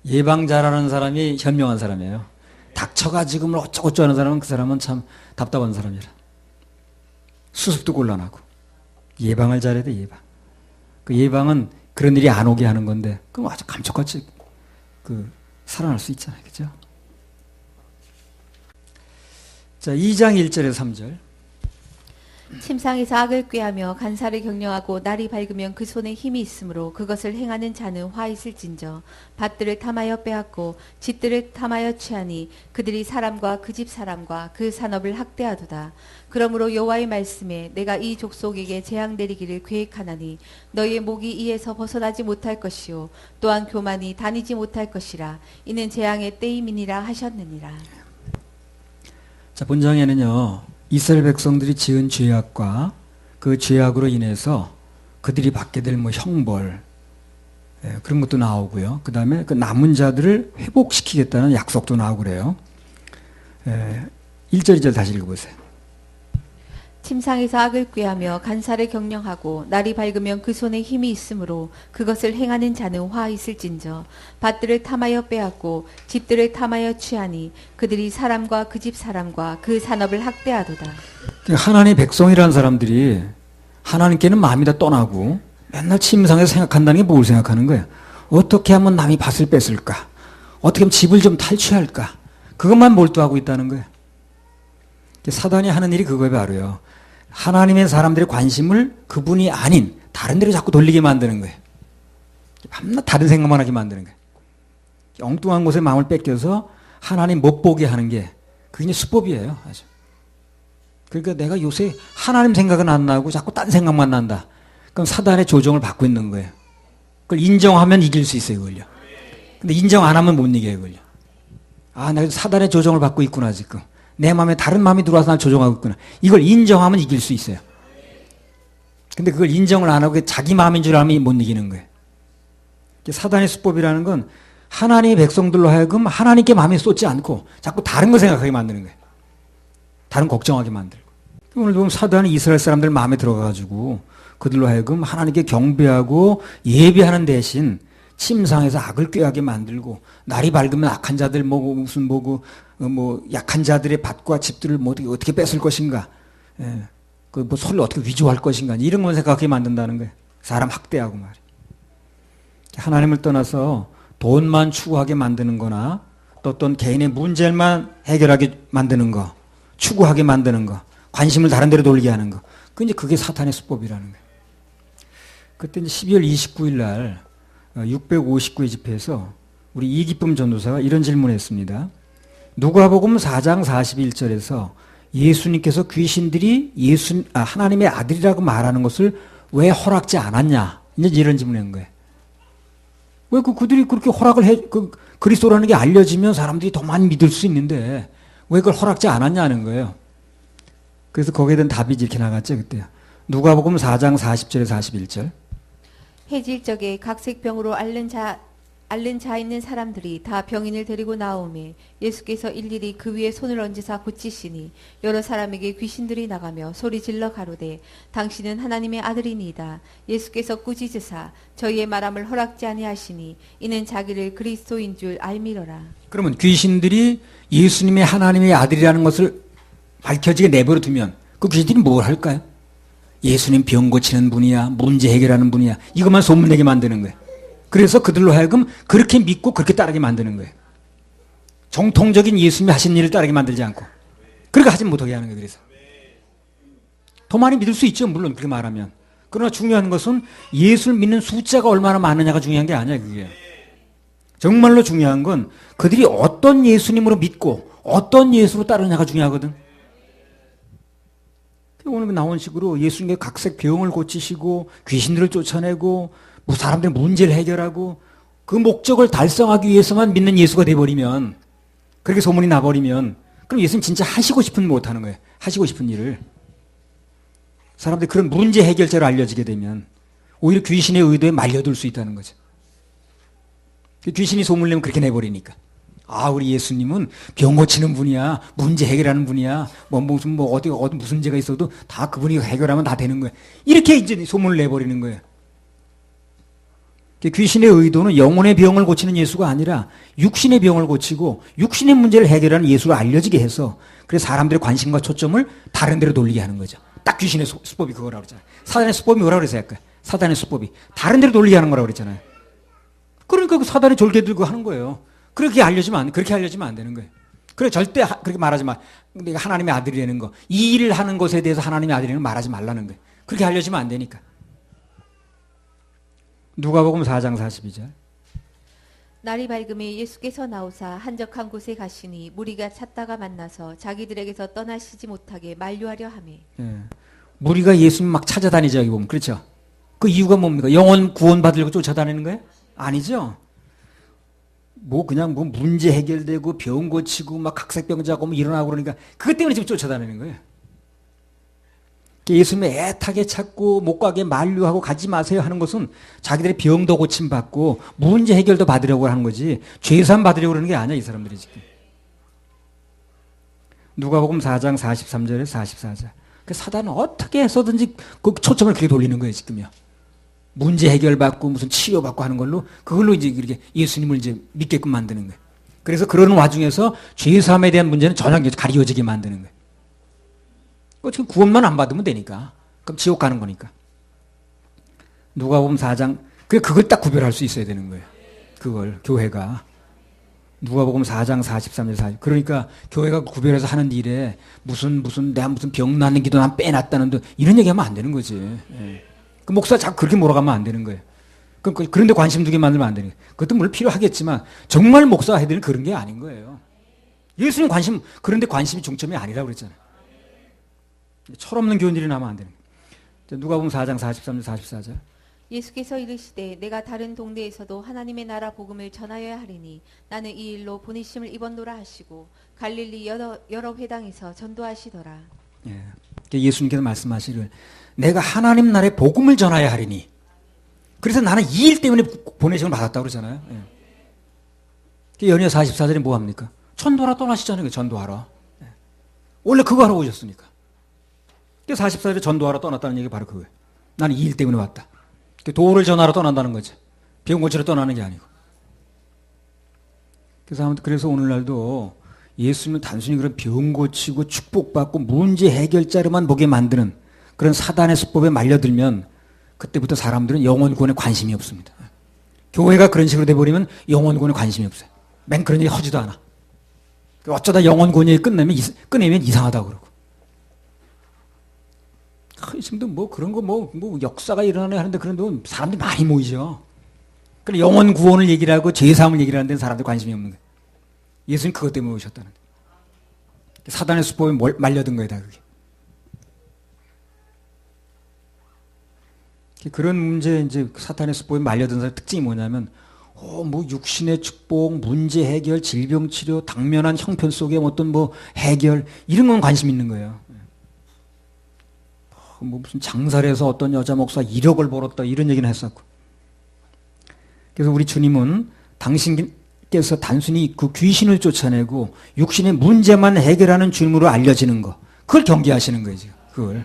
예방자라는 사람이 현명한 사람이에요. 닥쳐가지고 뭐 어쩌고저쩌고 하는 사람은 그 사람은 참 답답한 사람이라. 수습도 곤란하고. 예방을 잘해야 돼, 예방. 그 예방은 그런 일이 안 오게 하는 건데, 그럼 아주 감쪽같이 살아날 수 있잖아요. 그죠? 자, 2장 1절에서 3절. 침상에서 악을 꾀하며 간사를 경영하고 날이 밝으면 그 손에 힘이 있으므로 그것을 행하는 자는 화 있을진저. 밭들을 탐하여 빼앗고 집들을 탐하여 취하니 그들이 사람과 그 집 사람과 그 산업을 학대하도다. 그러므로 여호와의 말씀에 내가 이 족속에게 재앙 내리기를 계획하나니 너희의 목이 이에서 벗어나지 못할 것이요 또한 교만이 다니지 못할 것이라. 이는 재앙의 때임이니라 하셨느니라. 자, 본장에는요, 이스라엘 백성들이 지은 죄악과 그 죄악으로 인해서 그들이 받게 될 뭐 형벌, 그런 것도 나오고요. 그 다음에 그 남은 자들을 회복시키겠다는 약속도 나오고 그래요. 1절, 2절 다시 읽어보세요. 침상에서 악을 꾀하며 간사를 경영하고 날이 밝으면 그 손에 힘이 있으므로 그것을 행하는 자는 화 있을진저. 밭들을 탐하여 빼앗고 집들을 탐하여 취하니 그들이 사람과 그 집 사람과 그 산업을 학대하도다. 하나님의 백성이라는 사람들이 하나님께는 마음이 다 떠나고 맨날 침상에서 생각한다는 게 뭘 생각하는 거야? 어떻게 하면 남이 밭을 뺏을까? 어떻게 하면 집을 좀 탈취할까? 그것만 몰두하고 있다는 거야. 사단이 하는 일이 그거에 바로요. 하나님의 사람들의 관심을 그분이 아닌 다른 데로 자꾸 돌리게 만드는 거예요. 밤낮 다른 생각만 하게 만드는 거예요. 엉뚱한 곳에 마음을 뺏겨서 하나님 못 보게 하는 게 그게 이제 수법이에요. 아주. 그러니까 내가 요새 하나님 생각은 안 나고 자꾸 딴 생각만 난다. 그럼 사단의 조종을 받고 있는 거예요. 그걸 인정하면 이길 수 있어요, 그걸요. 근데 인정 안 하면 못 이겨요, 그걸요. 아, 내가 사단의 조종을 받고 있구나, 지금. 내 마음에 다른 마음이 들어와서 날 조종하고 있구나. 이걸 인정하면 이길 수 있어요. 근데 그걸 인정을 안 하고 자기 마음인 줄 알면 못 이기는 거예요. 사단의 수법이라는 건 하나님의 백성들로 하여금 하나님께 마음에 쏟지 않고 자꾸 다른 거 생각하게 만드는 거예요. 다른 걱정하게 만들고. 오늘 보면 사단은 이스라엘 사람들 마음에 들어가가지고 그들로 하여금 하나님께 경배하고 예배하는 대신 침상에서 악을 꾀하게 만들고 날이 밝으면 악한 자들 무슨 약한 자들의 밭과 집들을 어떻게 뺏을 것인가, 그 소를 어떻게 위조할 것인가 이런 걸 생각하게 만든다는 거예요. 사람 학대하고 말이에요. 하나님을 떠나서 돈만 추구하게 만드는 거나 또 어떤 개인의 문제만 해결하게 만드는 거, 추구하게 만드는 거, 관심을 다른 데로 돌리게 하는 거. 그게 사탄의 수법이라는 거예요. 그때 이제 12월 29일 날 659회 집회에서 우리 이기쁨 전도사가 이런 질문을 했습니다. 누가복음 4장 41절에서 예수님께서 귀신들이 하나님의 아들이라고 말하는 것을 왜 허락지 않았냐? 이제 이런 질문을 한 거예요. 왜 그들이 그렇게 허락을 그리스도라는 게 알려지면 사람들이 더 많이 믿을 수 있는데 왜 그걸 허락지 않았냐는 거예요. 그래서 거기에 대한 답이 이렇게 나갔죠, 그때요. 누가복음 4장 40절에서 41절. 해질적에 각색병으로 앓는 자 있는 사람들이 다 병인을 데리고 나오매 예수께서 일일이 그 위에 손을 얹으사 고치시니 여러 사람에게 귀신들이 나가며 소리 질러 가로되 당신은 하나님의 아들이니이다. 예수께서 꾸짖으사 저희의 말함을 허락지 아니하시니 이는 자기를 그리스도인 줄 알미러라. 그러면 귀신들이 예수님의 하나님의 아들이라는 것을 밝혀지게 내버려 두면 그 귀신들이 뭘 할까요? 예수님 병 고치는 분이야, 문제 해결하는 분이야, 이것만 소문내게 만드는 거예요. 그래서 그들로 하여금 그렇게 믿고 그렇게 따르게 만드는 거예요. 정통적인 예수님이 하신 일을 따르게 만들지 않고. 그러니까 하지 못하게 하는 거예요. 그래서 더 많이 믿을 수 있죠, 물론 그렇게 말하면. 그러나 중요한 것은 예수를 믿는 숫자가 얼마나 많으냐가 중요한 게 아니야, 그게. 정말로 중요한 건 그들이 어떤 예수님으로 믿고 어떤 예수로 따르냐가 중요하거든. 오늘 나온 식으로 예수님의 각색 병을 고치시고 귀신들을 쫓아내고 사람들의 문제를 해결하고 그 목적을 달성하기 위해서만 믿는 예수가 돼버리면, 그렇게 소문이 나버리면, 그럼 예수님 진짜 하시고 싶은 일 못하는 거예요. 하시고 싶은 일을. 사람들이 그런 문제 해결자로 알려지게 되면 오히려 귀신의 의도에 말려들 수 있다는 거죠. 귀신이 소문을 내면 그렇게 내버리니까. 아, 우리 예수님은 병 고치는 분이야, 문제 해결하는 분이야, 어디 무슨 문제가 있어도 다 그분이 해결하면 다 되는 거야. 이렇게 이제 소문을 내버리는 거예요. 귀신의 의도는 영혼의 병을 고치는 예수가 아니라 육신의 병을 고치고 육신의 문제를 해결하는 예수로 알려지게 해서, 그래서 사람들의 관심과 초점을 다른 데로 돌리게 하는 거죠. 딱 귀신의 수법이 그거라고 그러잖아요. 사단의 수법이 뭐라고 그랬어요? 아까 사단의 수법이 다른 데로 돌리게 하는 거라고 그랬잖아요. 그러니까 그 사단의 졸개 들고 하는 거예요. 그렇게 알려지면 안 되는 거예요. 그래, 절대 그렇게 말하지 마. 내가 하나님의 아들이라는 거, 이 일을 하는 것에 대해서 하나님의 아들이라는 거 말하지 말라는 거예요. 그렇게 알려지면 안 되니까. 누가복음 4장 42절. 날이 밝음에 예수께서 나오사 한적한 곳에 가시니 무리가 찾다가 만나서 자기들에게서 떠나시지 못하게 만류하려 하매. 무리가 예수님 막 찾아다니죠, 여기 보면. 그렇죠? 그 이유가 뭡니까? 영혼 구원받으려고 쫓아다니는 거예요? 아니죠. 그냥 문제 해결되고 병 고치고 막 각색병자고 일어나고 그러니까 그것 때문에 지금 쫓아다니는 거예요. 예수님 애타게 찾고 못 가게 만류하고 가지 마세요 하는 것은 자기들의 병도 고침받고 문제 해결도 받으려고 하는 거지 죄산 받으려고 그러는 게 아니야, 이 사람들이 지금. 누가복음 4장 43절에서 44절. 사단은 어떻게 해서든지 그 초점을 그렇게 돌리는 거예요, 지금요. 문제 해결받고 무슨 치료받고 하는 걸로 그걸로 이제 이렇게 예수님을 이제 믿게끔 만드는 거예요. 그래서 그런 와중에서 죄사함에 대한 문제는 전혀 가리워지게 만드는 거예요. 지금 구원만 안 받으면 되니까. 그럼 지옥 가는 거니까. 누가복음 4장, 그걸 딱 구별할 수 있어야 되는 거예요. 그걸 교회가. 누가복음 4장 43절 40. 그러니까 교회가 구별해서 하는 일에 내가 무슨 병 낫는 기도 난 빼놨다는 듯 이런 얘기하면 안 되는 거지. 예. 그 목사 자꾸 그렇게 몰아가면 안 되는 거예요. 그런데 관심 두게 만들면 안 되는 거예요. 그것도 물론 필요하겠지만 정말 목사가 해야 되는 그런 게 아닌 거예요. 예수님 그런데 관심이 중점이 아니라고 그랬잖아요. 철없는 교인들이 나면 안 되는 거예요. 누가복음 4장 43절 44절. 예수께서 이르시되 내가 다른 동네에서도 하나님의 나라 복음을 전하여야 하리니 나는 이 일로 보내심을 입었노라 하시고 갈릴리 여러 회당에서 전도하시더라. 예. 예수님께서 말씀하시길 내가 하나님 나라의 복음을 전하여야 하리니 그래서 나는 이 일 때문에 보내심을 받았다고 그러잖아요. 예. 연휴 44절에 뭐 합니까? 전도하러 떠나시잖아요. 전도하러. 예. 원래 그거 하러 오셨으니까. 44절에 전도하러 떠났다는 얘기 바로 그거예요. 나는 이 일 때문에 왔다. 도를 전하러 떠난다는 거죠. 병 고치러 떠나는 게 아니고. 그래서 오늘날도 예수님은 단순히 그런 병 고치고 축복받고 문제 해결자로만 보게 만드는 그런 사단의 수법에 말려들면 그때부터 사람들은 영혼 구원에 관심이 없습니다. 교회가 그런 식으로 돼버리면 영혼 구원에 관심이 없어요. 맨 그런 얘기 하지도 않아. 어쩌다 영혼 구원 얘기 끝내면 이상하다고 그러고. 지금도 뭐 그런 거 뭐 역사가 일어나네 하는데 그런 데 사람들이 많이 모이죠. 그래 영혼 구원을 얘기를 하고 죄사함을 얘기를 하는 데는 사람들 관심이 없는 거예요. 예수님 그것 때문에 오셨다는데. 사단의 수법에 말려든 거예요, 다 그게. 그런 문제 이제 사탄의 수법에 말려든 사람의 특징이 뭐냐면 뭐 육신의 축복, 문제 해결, 질병 치료, 당면한 형편 속에 어떤 뭐 해결 이런 건 관심 있는 거예요. 뭐 무슨 장사를 해서 어떤 여자 목사 1억을 벌었다 이런 얘기는 했었고. 그래서 우리 주님은 당신께서 단순히 그 귀신을 쫓아내고 육신의 문제만 해결하는 주님으로 알려지는 거 그걸 경계하시는 거예요 지금. 그걸.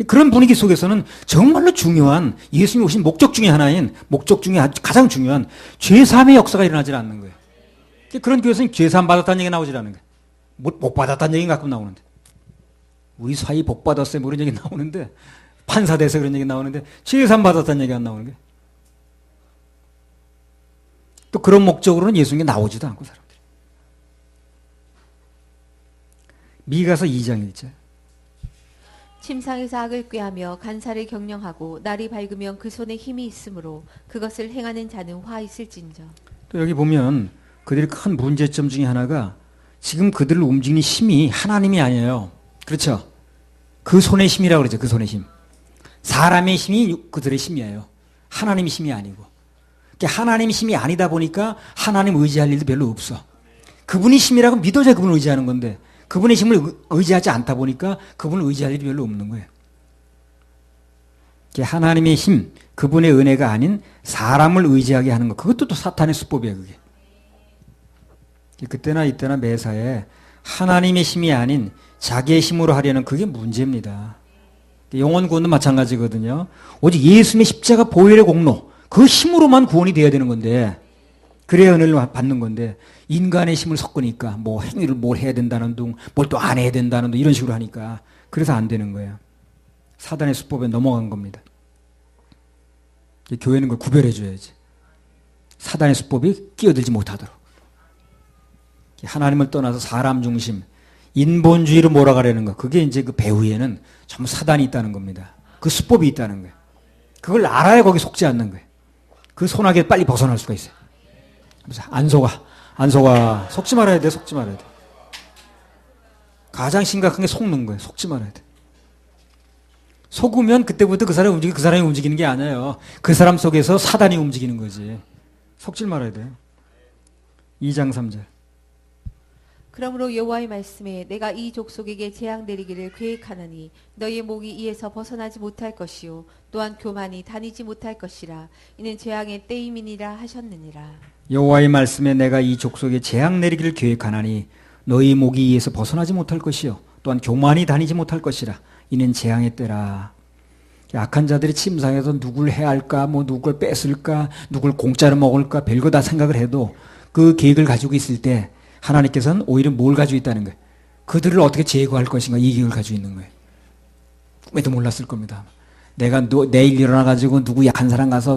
그런 분위기 속에서는 정말로 중요한 예수님이 오신 목적 중에 하나인 목적 중에 가장 중요한 죄사함의 역사가 일어나질 않는 거예요. 그런 교회에서는 죄사함 받았다는 얘기가 나오질 않는 거예요. 못 받았다는 얘기가 가끔 나오는데. 우리 사이 복 받았어요. 뭐 이런 얘기 나오는데 판사 돼서 그런 얘기 나오는데 죄사함 받았다는 얘기 안 나오는 거예요. 또 그런 목적으로는 예수님이 나오지도 않고 사람들이. 미가서 2장 1절. 침상에서 악을 꾀하며 간사를 경영하고 날이 밝으면 그 손에 힘이 있으므로 그것을 행하는 자는 화 있을진저. 또 여기 보면 그들의 큰 문제점 중에 하나가 지금 그들을 움직이는 힘이 하나님이 아니에요. 그렇죠? 그 손의 힘이라고 그러죠. 그 손의 힘. 사람의 힘이 그들의 힘이에요. 하나님의 힘이 아니고. 하나님의 힘이 아니다 보니까 하나님 의지할 일도 별로 없어. 그분이 힘이라고 믿어야 그분을 의지하는 건데 그분의 힘을 의지하지 않다 보니까 그분을 의지할 일이 별로 없는 거예요. 하나님의 힘, 그분의 은혜가 아닌 사람을 의지하게 하는 것. 그것도 또 사탄의 수법이에요. 그게. 그때나 이때나 매사에 하나님의 힘이 아닌 자기의 힘으로 하려는 그게 문제입니다. 영혼 구원도 마찬가지거든요. 오직 예수님의 십자가 보혈의 공로 그 힘으로만 구원이 돼야 되는 건데 그래야 은혜를 받는 건데 인간의 힘을 섞으니까 뭐 행위를 뭘 해야 된다는 둥 뭘 또 안 해야 된다는 둥 이런 식으로 하니까 그래서 안 되는 거예요. 사단의 수법에 넘어간 겁니다. 교회는 그걸 구별해 줘야지. 사단의 수법이 끼어들지 못하도록. 하나님을 떠나서 사람 중심 인본주의로 몰아가려는 거. 그게 이제 그 배후에는 전부 사단이 있다는 겁니다. 그 수법이 있다는 거예요. 그걸 알아야 거기 속지 않는 거예요. 그 소나기에 빨리 벗어날 수가 있어요. 안 속아. 속지 말아야 돼. 속지 말아야 돼. 가장 심각한 게 속는 거예요. 속지 말아야 돼. 속으면 그때부터 그 사람이 움직이는 게 아니에요. 그 사람 속에서 사단이 움직이는 거지. 속질 말아야 돼요. 2장 3절. 그러므로 여호와의 말씀에 내가 이 족속에게 재앙 내리기를 계획하나니 너희의 목이 이에서 벗어나지 못할 것이요 또한 교만이 다니지 못할 것이라 이는 재앙의 때임이니라 하셨느니라. 여호와의 말씀에 내가 이 족속에 재앙 내리기를 계획하나니 너희 목이 이에서 벗어나지 못할 것이요 또한 교만이 다니지 못할 것이라 이는 재앙의 때라. 악한 자들이 침상에서 누굴 해할까 뭐 누굴 뺏을까 누굴 공짜로 먹을까 별거 다 생각을 해도 그 계획을 가지고 있을 때 하나님께서는 오히려 뭘 가지고 있다는 거예요. 그들을 어떻게 제거할 것인가 이 계획을 가지고 있는 거예요. 꿈에도 몰랐을 겁니다. 내가 내일 일어나가지고 누구 약한 사람 가서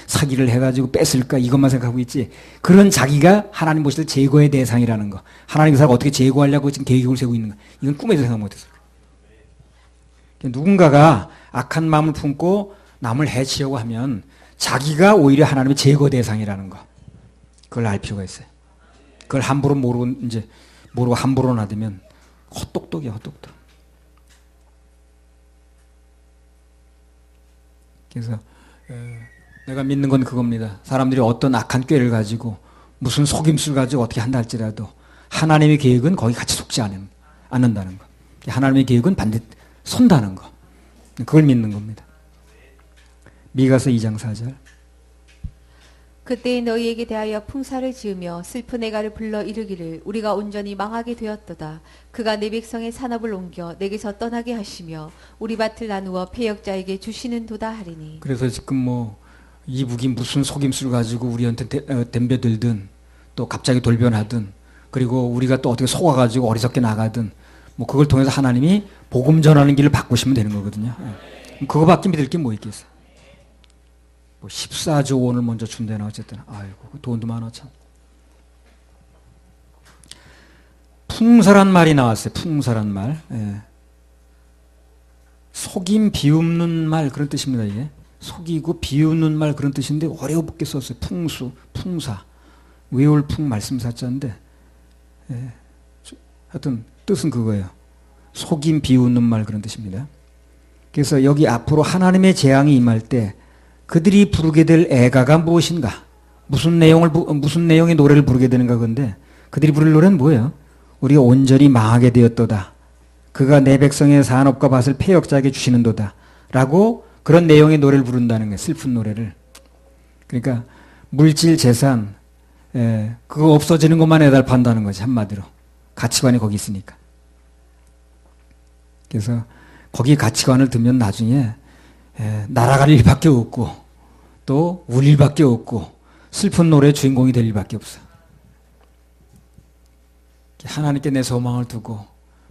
사기를 해가지고 뺏을까 이것만 생각하고 있지. 그런 자기가 하나님 보실 때 제거의 대상이라는 거. 하나님 그 사람을 어떻게 제거하려고 지금 계획을 세우고 있는 거. 이건 꿈에도 생각 못했어요. 누군가가 악한 마음을 품고 남을 해치려고 하면 자기가 오히려 하나님의 제거 대상이라는 거. 그걸 알 필요가 있어요. 그걸 함부로 모르고 함부로 놔두면 헛똑똑이야, 헛똑똑. 그래서 내가 믿는 건 그겁니다. 사람들이 어떤 악한 꾀를 가지고 무슨 속임수를 가지고 어떻게 한다 할지라도 하나님의 계획은 거기 같이 속지 않는다는 거. 하나님의 계획은 반드시 선다는 거. 그걸 믿는 겁니다. 미가서 2장 4절. 그때 너희에게 대하여 풍사를 지으며 슬픈 애가를 불러 이르기를 우리가 온전히 망하게 되었도다. 그가 내 백성의 산업을 옮겨 내게서 떠나게 하시며 우리 밭을 나누어 패역자에게 주시는 도다 하리니. 그래서 지금 이북이 무슨 속임수를 가지고 우리한테 덤벼들든 또 갑자기 돌변하든 그리고 우리가 또 어떻게 속아가지고 어리석게 나가든 그걸 통해서 하나님이 복음 전하는 길을 바꾸시면 되는 거거든요. 그거밖에 믿을 게 뭐 있겠어. 14조 원을 먼저 준대나 어쨌든 아이고 돈도 많아 참. 풍사란 말이 나왔어요. 풍사란 말. 예. 속임 비웃는 말 그런 뜻입니다. 이게 속이고 비웃는 말 그런 뜻인데 어렵게 썼어요. 풍수, 풍사, 외울풍 말씀사자인데 예. 하여튼 뜻은 그거예요. 속임 비웃는 말 그런 뜻입니다. 그래서 여기 앞으로 하나님의 재앙이 임할 때 그들이 부르게 될 애가가 무엇인가? 무슨 내용의 노래를 부르게 되는가 건데 그들이 부를 노래는 뭐예요? 우리가 온전히 망하게 되었도다. 그가 내 백성의 산업과 밭을 패역자에게 주시는도다. 라고 그런 내용의 노래를 부른다는 거예요. 슬픈 노래를. 그러니까 물질 재산 그거 없어지는 것만 애달판다는 거지 한마디로. 가치관이 거기 있으니까. 그래서 거기 가치관을 두면 나중에 날아갈 일밖에 없고 또 울 일밖에 없고 슬픈 노래의 주인공이 될 일밖에 없어. 하나님께 내 소망을 두고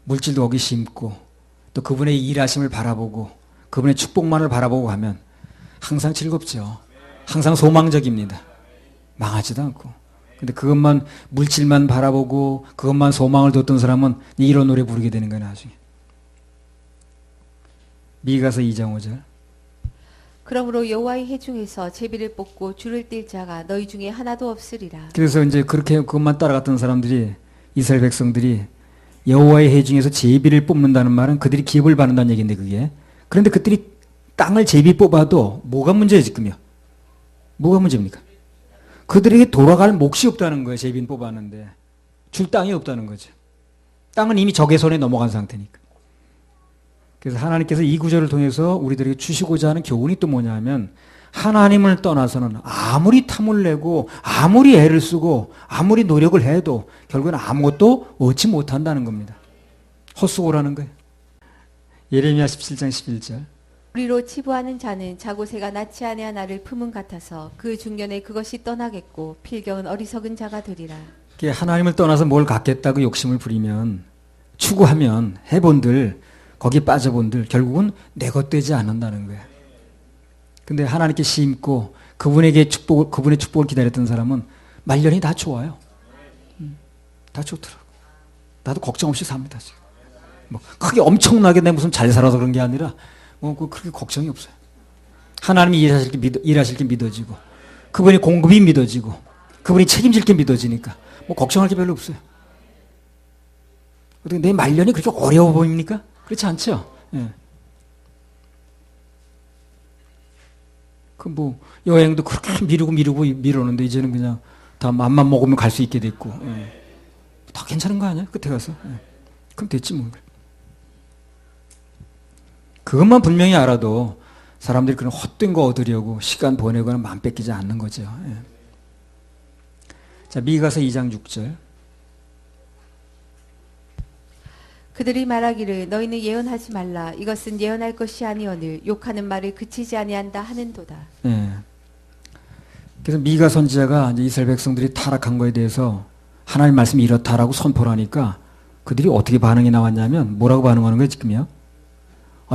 물질도 거기 심고 또 그분의 일하심을 바라보고 그분의 축복만을 바라보고 가면 항상 즐겁죠. 항상 소망적입니다. 망하지도 않고. 근데 그것만 물질만 바라보고 그것만 소망을 뒀던 사람은 이런 노래 부르게 되는 거예요 나중에. 미가서 2장 5절. 그러므로 여호와의 해 중에서 제비를 뽑고 줄을 뗄 자가 너희 중에 하나도 없으리라. 그래서 이제 그렇게 그것만 따라갔던 사람들이 이스라엘 백성들이 여호와의 해 중에서 제비를 뽑는다는 말은 그들이 기업을 받는다는 얘기인데 그게. 그런데 그들이 땅을 제비 뽑아도 뭐가 문제예요 지금요? 뭐가 문제입니까? 그들에게 돌아갈 몫이 없다는 거예요. 제비는 뽑았는데 줄 땅이 없다는 거죠. 땅은 이미 적의 손에 넘어간 상태니까. 그래서 하나님께서 이 구절을 통해서 우리들에게 주시고자 하는 교훈이 또 뭐냐 하면 하나님을 떠나서는 아무리 탐을 내고 아무리 애를 쓰고 아무리 노력을 해도 결국은 아무것도 얻지 못한다는 겁니다. 헛수고라는 거예요. 예레미야 17장 11절. 우리로 치부하는 자는 자고새가 낳지 아니한 아를 품은 같아서 그 중년에 그것이 떠나겠고 필경은 어리석은 자가 되리라. 하나님을 떠나서 뭘 갖겠다고 욕심을 부리면 추구하면 해본들 거기에 빠져본들 결국은 내 것 되지 않는다는 거야. 근데 하나님께 심고 그분의 축복을 기다렸던 사람은 말년이 다 좋아요. 다 좋더라고. 나도 걱정 없이 삽니다 지금. 크게 엄청나게 내 무슨 잘 살아서 그런 게 아니라 그렇게 걱정이 없어요. 하나님이 일하실 게 믿어지고 그분이 공급이 믿어지고 그분이 책임질 게 믿어지니까 걱정할 게 별로 없어요. 어떻게 내 말년이 그렇게 어려워 보입니까? 그렇지 않죠? 예. 여행도 그렇게 미루는데 이제는 그냥 다 맘만 먹으면 갈 수 있게 됐고 다 괜찮은 거 아니야? 끝에 가서 그럼 됐지 뭐. 그것만 분명히 알아도 사람들이 그런 헛된 거 얻으려고 시간 보내거나 마음 뺏기지 않는 거죠. 예. 자, 미가서 2장 6절. 그들이 말하기를 너희는 예언하지 말라. 이것은 예언할 것이 아니오늘 욕하는 말을 그치지 아니한다 하는도다. 예. 그래서 미가 선지자가 이제 이스라엘 백성들이 타락한 거에 대해서 하나님 말씀이 이렇다라고 선포를 하니까 그들이 어떻게 반응이 나왔냐면 뭐라고 반응하는 거예요 지금요?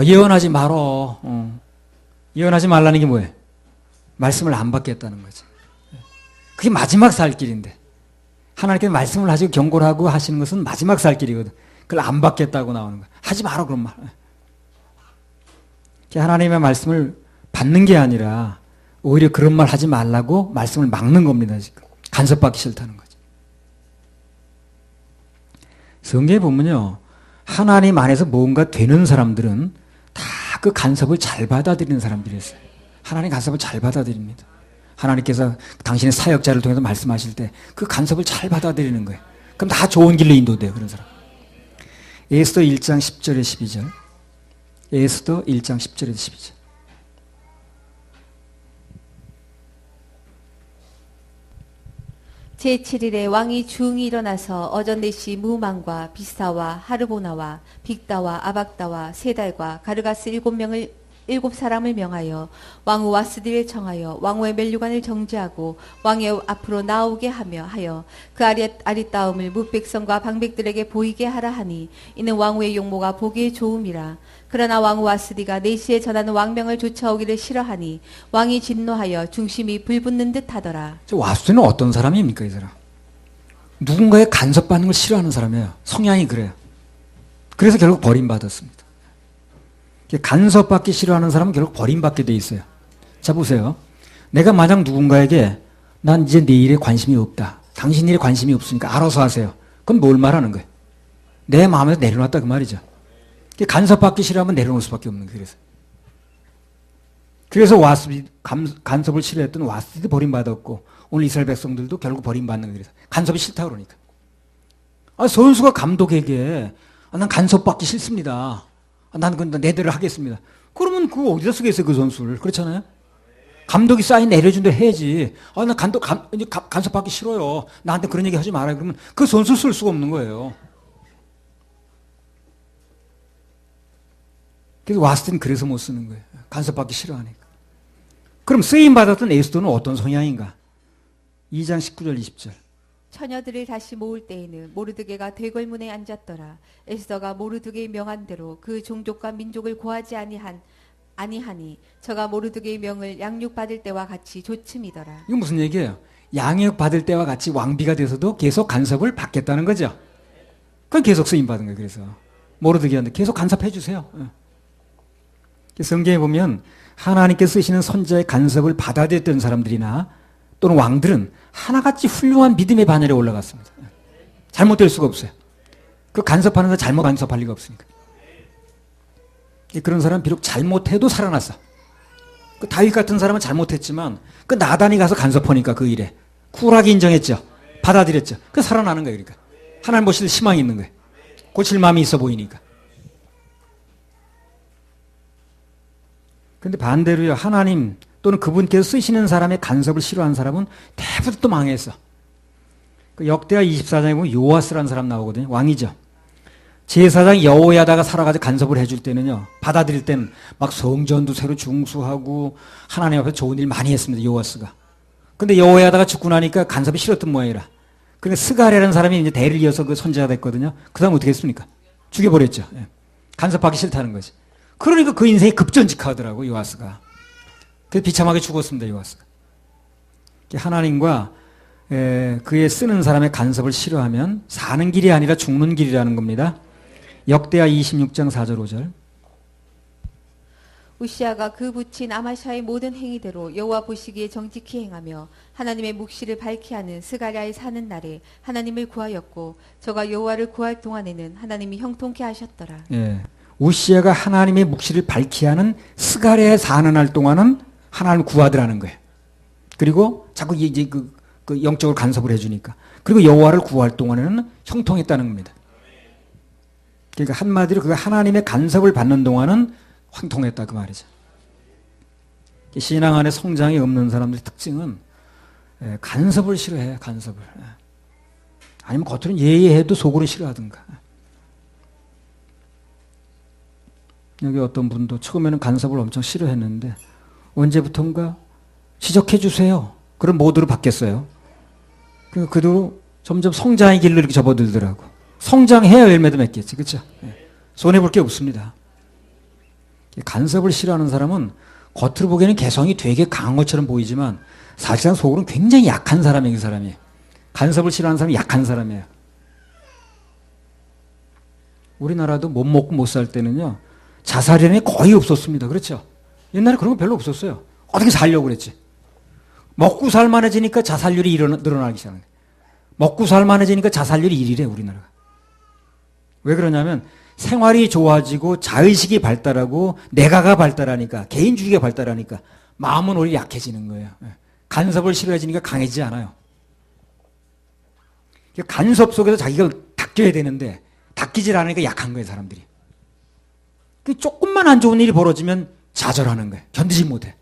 예언하지 말어. 예언하지 말라는 게 뭐예요? 말씀을 안 받겠다는 거죠. 그게 마지막 살 길인데 하나님께서 말씀을 하시고 경고를 하고 하시는 것은 마지막 살 길이거든. 그걸 안 받겠다고 나오는 거야. 하지 마라 그런 말. 하나님의 말씀을 받는 게 아니라 오히려 그런 말 하지 말라고 말씀을 막는 겁니다. 지금 간섭받기 싫다는 거죠. 성경에 보면요, 하나님 안에서 뭔가 되는 사람들은 다 그 간섭을 잘 받아들이는 사람들이었어요. 하나님 간섭을 잘 받아들입니다. 하나님께서 당신의 사역자를 통해서 말씀하실 때 그 간섭을 잘 받아들이는 거예요. 그럼 다 좋은 길로 인도돼요. 그런 사람. 에스더 1장 10절에 12절. 에스더 1장 10절에 12절. 제7일에 왕이 중이 일어나서 어전넷이 무만과 비사와 하르보나와 빅다와 아박다와 세달과 가르가스 7사람을 명하여 왕후 와스디를 청하여 왕후의 멜류관을 정지하고 왕의 앞으로 나오게 하여 그 아리따움을 뭇백성과 방백들에게 보이게 하라 하니 이는 왕후의 용모가 보기에 좋음이라. 그러나 왕후 와스디가 내시에 전하는 왕명을 쫓아오기를 싫어하니 왕이 진노하여 중심이 불붙는 듯 하더라. 와스디는 어떤 사람입니까? 이 사람 누군가의 간섭받는 걸 싫어하는 사람이에요. 성향이 그래요. 그래서 결국 버림받았습니다. 간섭받기 싫어하는 사람은 결국 버림받게 돼 있어요. 자, 보세요. 내가 만약 누군가에게 난 이제 내 일에 관심이 없다. 당신 일에 관심이 없으니까 알아서 하세요. 그럼 뭘 말하는 거예요? 내 마음에서 내려놨다 그 말이죠. 간섭받기 싫어하면 내려놓을 수밖에 없는 거예요. 그래서 간섭을 싫어했던 와스디도 버림받았고 오늘 이스라엘 백성들도 결국 버림받는 거예요. 간섭이 싫다 그러니까. 선수가 감독에게 난 간섭받기 싫습니다. 나는 그건 내대로 하겠습니다. 그러면 그거 어디다 쓰겠어요, 그 선수를. 그렇잖아요? 감독이 사인 내려준 대로 해야지. 나 간섭받기 싫어요. 나한테 그런 얘기 하지 말아요. 그러면 그 선수 쓸 수가 없는 거예요. 그래서 와스틴 그래서 못 쓰는 거예요. 간섭받기 싫어하니까. 그럼 쓰임받았던 에스더는 어떤 성향인가? 2장 19절 20절. 처녀들을 다시 모을 때에는 모르드게가 대궐문에 앉았더라. 에스더가 모르드게의 명한 대로 그 종족과 민족을 고하지 아니하니 저가 모르드게의 명을 양육받을 때와 같이 조침이더라. 이건 무슨 얘기예요? 양육받을 때와 같이 왕비가 돼서도 계속 간섭을 받겠다는 거죠. 그건 계속 쓰임받은 거예요. 그래서 모르드게한테 계속 간섭해 주세요. 성경에 보면 하나님께 쓰시는 선자의 간섭을 받아들였던 사람들이나 또는 왕들은 하나같이 훌륭한 믿음의 반열에 올라갔습니다. 잘못될 수가 없어요. 그 간섭하는 사람 잘못 간섭할 리가 없으니까. 그런 사람은 비록 잘못해도 살아났어. 그 다윗 같은 사람은 잘못했지만 그 나단이 가서 간섭하니까 그 일에 쿨하게 인정했죠. 받아들였죠. 그 살아나는 거예요. 그러니까 하나님 보실 때 희망이 있는 거예요. 고칠 마음이 있어 보이니까. 그런데 반대로요, 하나님 또는 그분께서 쓰시는 사람의 간섭을 싫어하는 사람은 대부분 또 망했어. 그 역대하 24장에 보면 요아스라는 사람 나오거든요. 왕이죠. 제사장 여호야다가 살아가지고 간섭을 해줄 때는요, 받아들일 때는 막 성전도 새로 중수하고 하나님 앞에 좋은 일 많이 했습니다. 요아스가. 근데 여호야다가 죽고 나니까 간섭이 싫었던 모양이라. 그러니까 스가랴라는 사람이 이제 대를 이어서 그 선지자가 됐거든요. 그 사람 어떻게 했습니까? 죽여버렸죠. 간섭하기 싫다는 거지. 그러니까 그 인생이 급전직하더라고, 요아스가. 그래서 비참하게 죽었습니다, 요아스가. 하나님과 그의 쓰는 사람의 간섭을 싫어하면 사는 길이 아니라 죽는 길이라는 겁니다. 역대하 26장 4절 5절. 우시아가 그 붙인 아마샤의 모든 행위대로 여호와 보시기에 정직히 행하며 하나님의 묵시를 밝히 하는 스가랴의 사는 날에 하나님을 구하였고 저가 여호와를 구할 동안에는 하나님이 형통케 하셨더라. 예. 우시아가 하나님의 묵시를 밝히 하는 스가랴에 사는 날 동안은 하나님을 구하더라는 거예요. 그리고 자꾸 이제 그 영적으로 간섭을 해주니까. 그리고 여호와를 구할 동안에는 형통했다는 겁니다. 그러니까 한마디로 그 하나님의 간섭을 받는 동안은 형통했다 그 말이죠. 신앙 안에 성장이 없는 사람들의 특징은 간섭을 싫어해요. 간섭을. 아니면 겉으로는 예의해도 속으로 싫어하든가. 여기 어떤 분도 처음에는 간섭을 엄청 싫어했는데 언제부턴가 지적해 주세요. 그런 모드로 바뀌었어요. 그도 점점 성장의 길로 이렇게 접어들더라고. 성장해야 열매도 맺겠지. 그렇죠? 손해볼 게 없습니다. 간섭을 싫어하는 사람은 겉으로 보기에는 개성이 되게 강한 것처럼 보이지만 사실상 속으로는 굉장히 약한 사람이에요. 그 사람이. 간섭을 싫어하는 사람이 약한 사람이에요. 우리나라도 못 먹고 못 살 때는요, 자살연이 거의 없었습니다. 그렇죠? 옛날에 그런 거 별로 없었어요. 어떻게 살려고 그랬지? 먹고 살만해지니까 자살률이 늘어나기 시작한 거예요. 먹고 살만해지니까 자살률이 1위래, 우리나라가. 왜 그러냐면 생활이 좋아지고 자의식이 발달하고 내가가 발달하니까, 개인주의가 발달하니까 마음은 오히려 약해지는 거예요. 간섭을 싫어해지니까 강해지지 않아요. 간섭 속에서 자기가 닦여야 되는데 닦이질 않으니까 약한 거예요, 사람들이. 조금만 안 좋은 일이 벌어지면 좌절하는 거예요. 견디지 못해.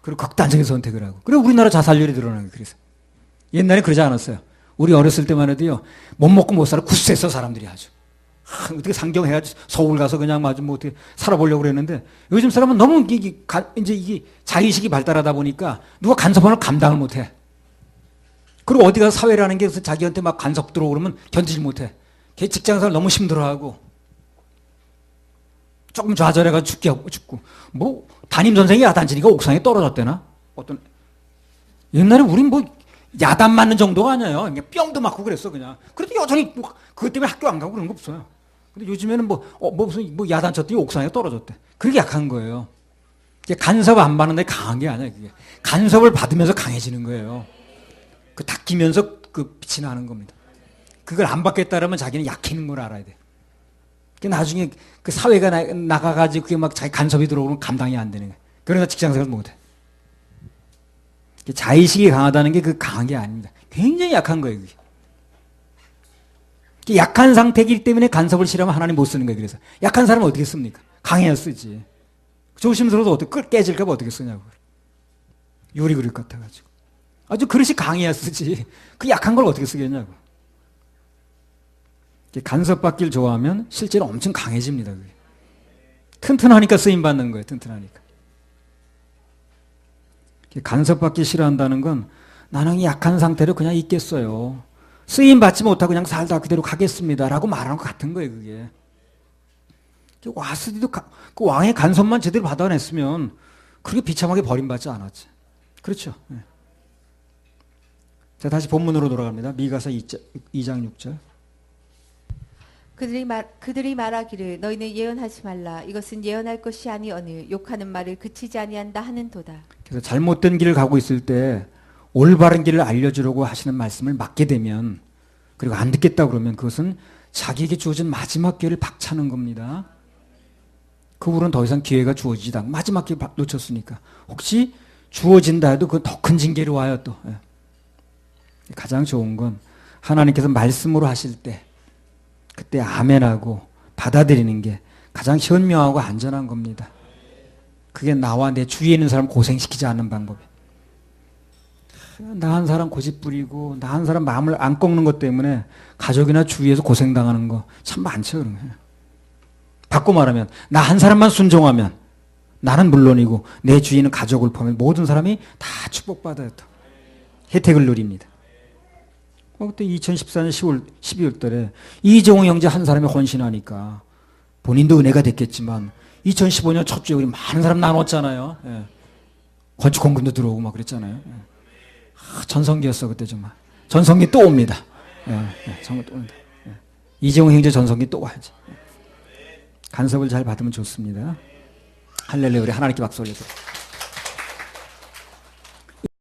그리고 극단적인 선택을 하고. 그리고 우리나라 자살률이 늘어나는 거예요. 그래서 옛날에 그러지 않았어요. 우리 어렸을 때만 해도요, 못 먹고 못 살아 굳세서 사람들이 아주. 어떻게 상경해가지고 서울 가서 그냥 뭐 어떻게 살아보려고 그랬는데, 요즘 사람은 너무 이제 이게 자의식이 발달하다 보니까 누가 간섭하는 걸 감당을 못 해. 그리고 어디 가서 사회라는 게 자기한테 막 간섭 들어오고 그러면 견디지 못해. 걔 직장생활 너무 힘들어하고, 조금 좌절해가지고 죽고. 뭐, 담임선생이 야단치니까 옥상에 떨어졌대나? 옛날에 우린 뭐, 야단 맞는 정도가 아니에요. 그냥 뿅도 맞고 그랬어, 그냥. 그래도 여전히 뭐, 그것 때문에 학교 안 가고 그런 거 없어요. 근데 요즘에는 무슨 야단 쳤더니 옥상에 떨어졌대. 그게 약한 거예요. 간섭 안 받는 데 강한 게 아니에요, 그게. 간섭을 받으면서 강해지는 거예요. 그 닦이면서 그 빛이 나는 겁니다. 그걸 안 받겠다라면 자기는 약해지는 걸 알아야 돼. 나중에 그 사회가 나가가지고 그게 막 자기 간섭이 들어오면 감당이 안 되는 거예요. 그러나 직장생활 못 해. 자의식이 강하다는 게 그 강한 게 아닙니다. 굉장히 약한 거예요, 그게. 약한 상태이기 때문에 간섭을 싫어하면 하나님 못 쓰는 거예요. 그래서 약한 사람은 어떻게 씁니까? 강해야 쓰지. 조심스러워도 어떻게 깨질까 봐 어떻게 쓰냐고. 요리 그릇 같아가지고. 아주 그릇이 강해야 쓰지. 그 약한 걸 어떻게 쓰겠냐고. 간섭받기를 좋아하면 실제로 엄청 강해집니다. 그게. 튼튼하니까 쓰임받는 거예요. 튼튼하니까. 간섭받기 싫어한다는 건 나는 약한 상태로 그냥 있겠어요. 쓰임받지 못하고 그냥 살다 그대로 가겠습니다. 라고 말하는 것 같은 거예요. 그게. 와스디도 그 왕의 간섭만 제대로 받아냈으면 그렇게 비참하게 버림받지 않았지. 그렇죠. 네. 자, 다시 본문으로 돌아갑니다. 미가서 2장 6절. 그들이 말하기를 너희는 예언하지 말라. 이것은 예언할 것이 아니오늘 욕하는 말을 그치지 아니한다 하는도다. 그래서 잘못된 길을 가고 있을 때 올바른 길을 알려주려고 하시는 말씀을 맡게 되면, 그리고 안 듣겠다 그러면 그것은 자기에게 주어진 마지막 기회를 박차는 겁니다. 그 후로는 더 이상 기회가 주어지지 않고 마지막 기회 놓쳤으니까. 혹시 주어진다 해도 그건 더 큰 징계로 와요 또. 가장 좋은 건 하나님께서 말씀으로 하실 때 그때 아멘하고 받아들이는 게 가장 현명하고 안전한 겁니다. 그게 나와 내 주위에 있는 사람 고생시키지 않는 방법이에요. 나 한 사람 고집 부리고 나 한 사람 마음을 안 꺾는 것 때문에 가족이나 주위에서 고생당하는 거 참 많죠. 그런 거. 바꿔 말하면 나 한 사람만 순종하면 나는 물론이고 내 주위에 있는 가족을 포함해 모든 사람이 다 축복받아요. 또. 혜택을 누립니다. 그때 2014년 12월 달에 이정호 형제 한 사람이 헌신하니까 본인도 은혜가 됐겠지만 2015년 첫 주에 우리 많은 사람 나눴잖아요. 예. 건축 공금도 들어오고 막 그랬잖아요. 예. 전성기였어 그때 정말. 전성기 또 옵니다. 정말 또 옵니다. 이정호 형제 전성기 또 와야지. 간섭을 잘 받으면 좋습니다. 할렐루야. 우리 하나님께 박수 올려드립니다.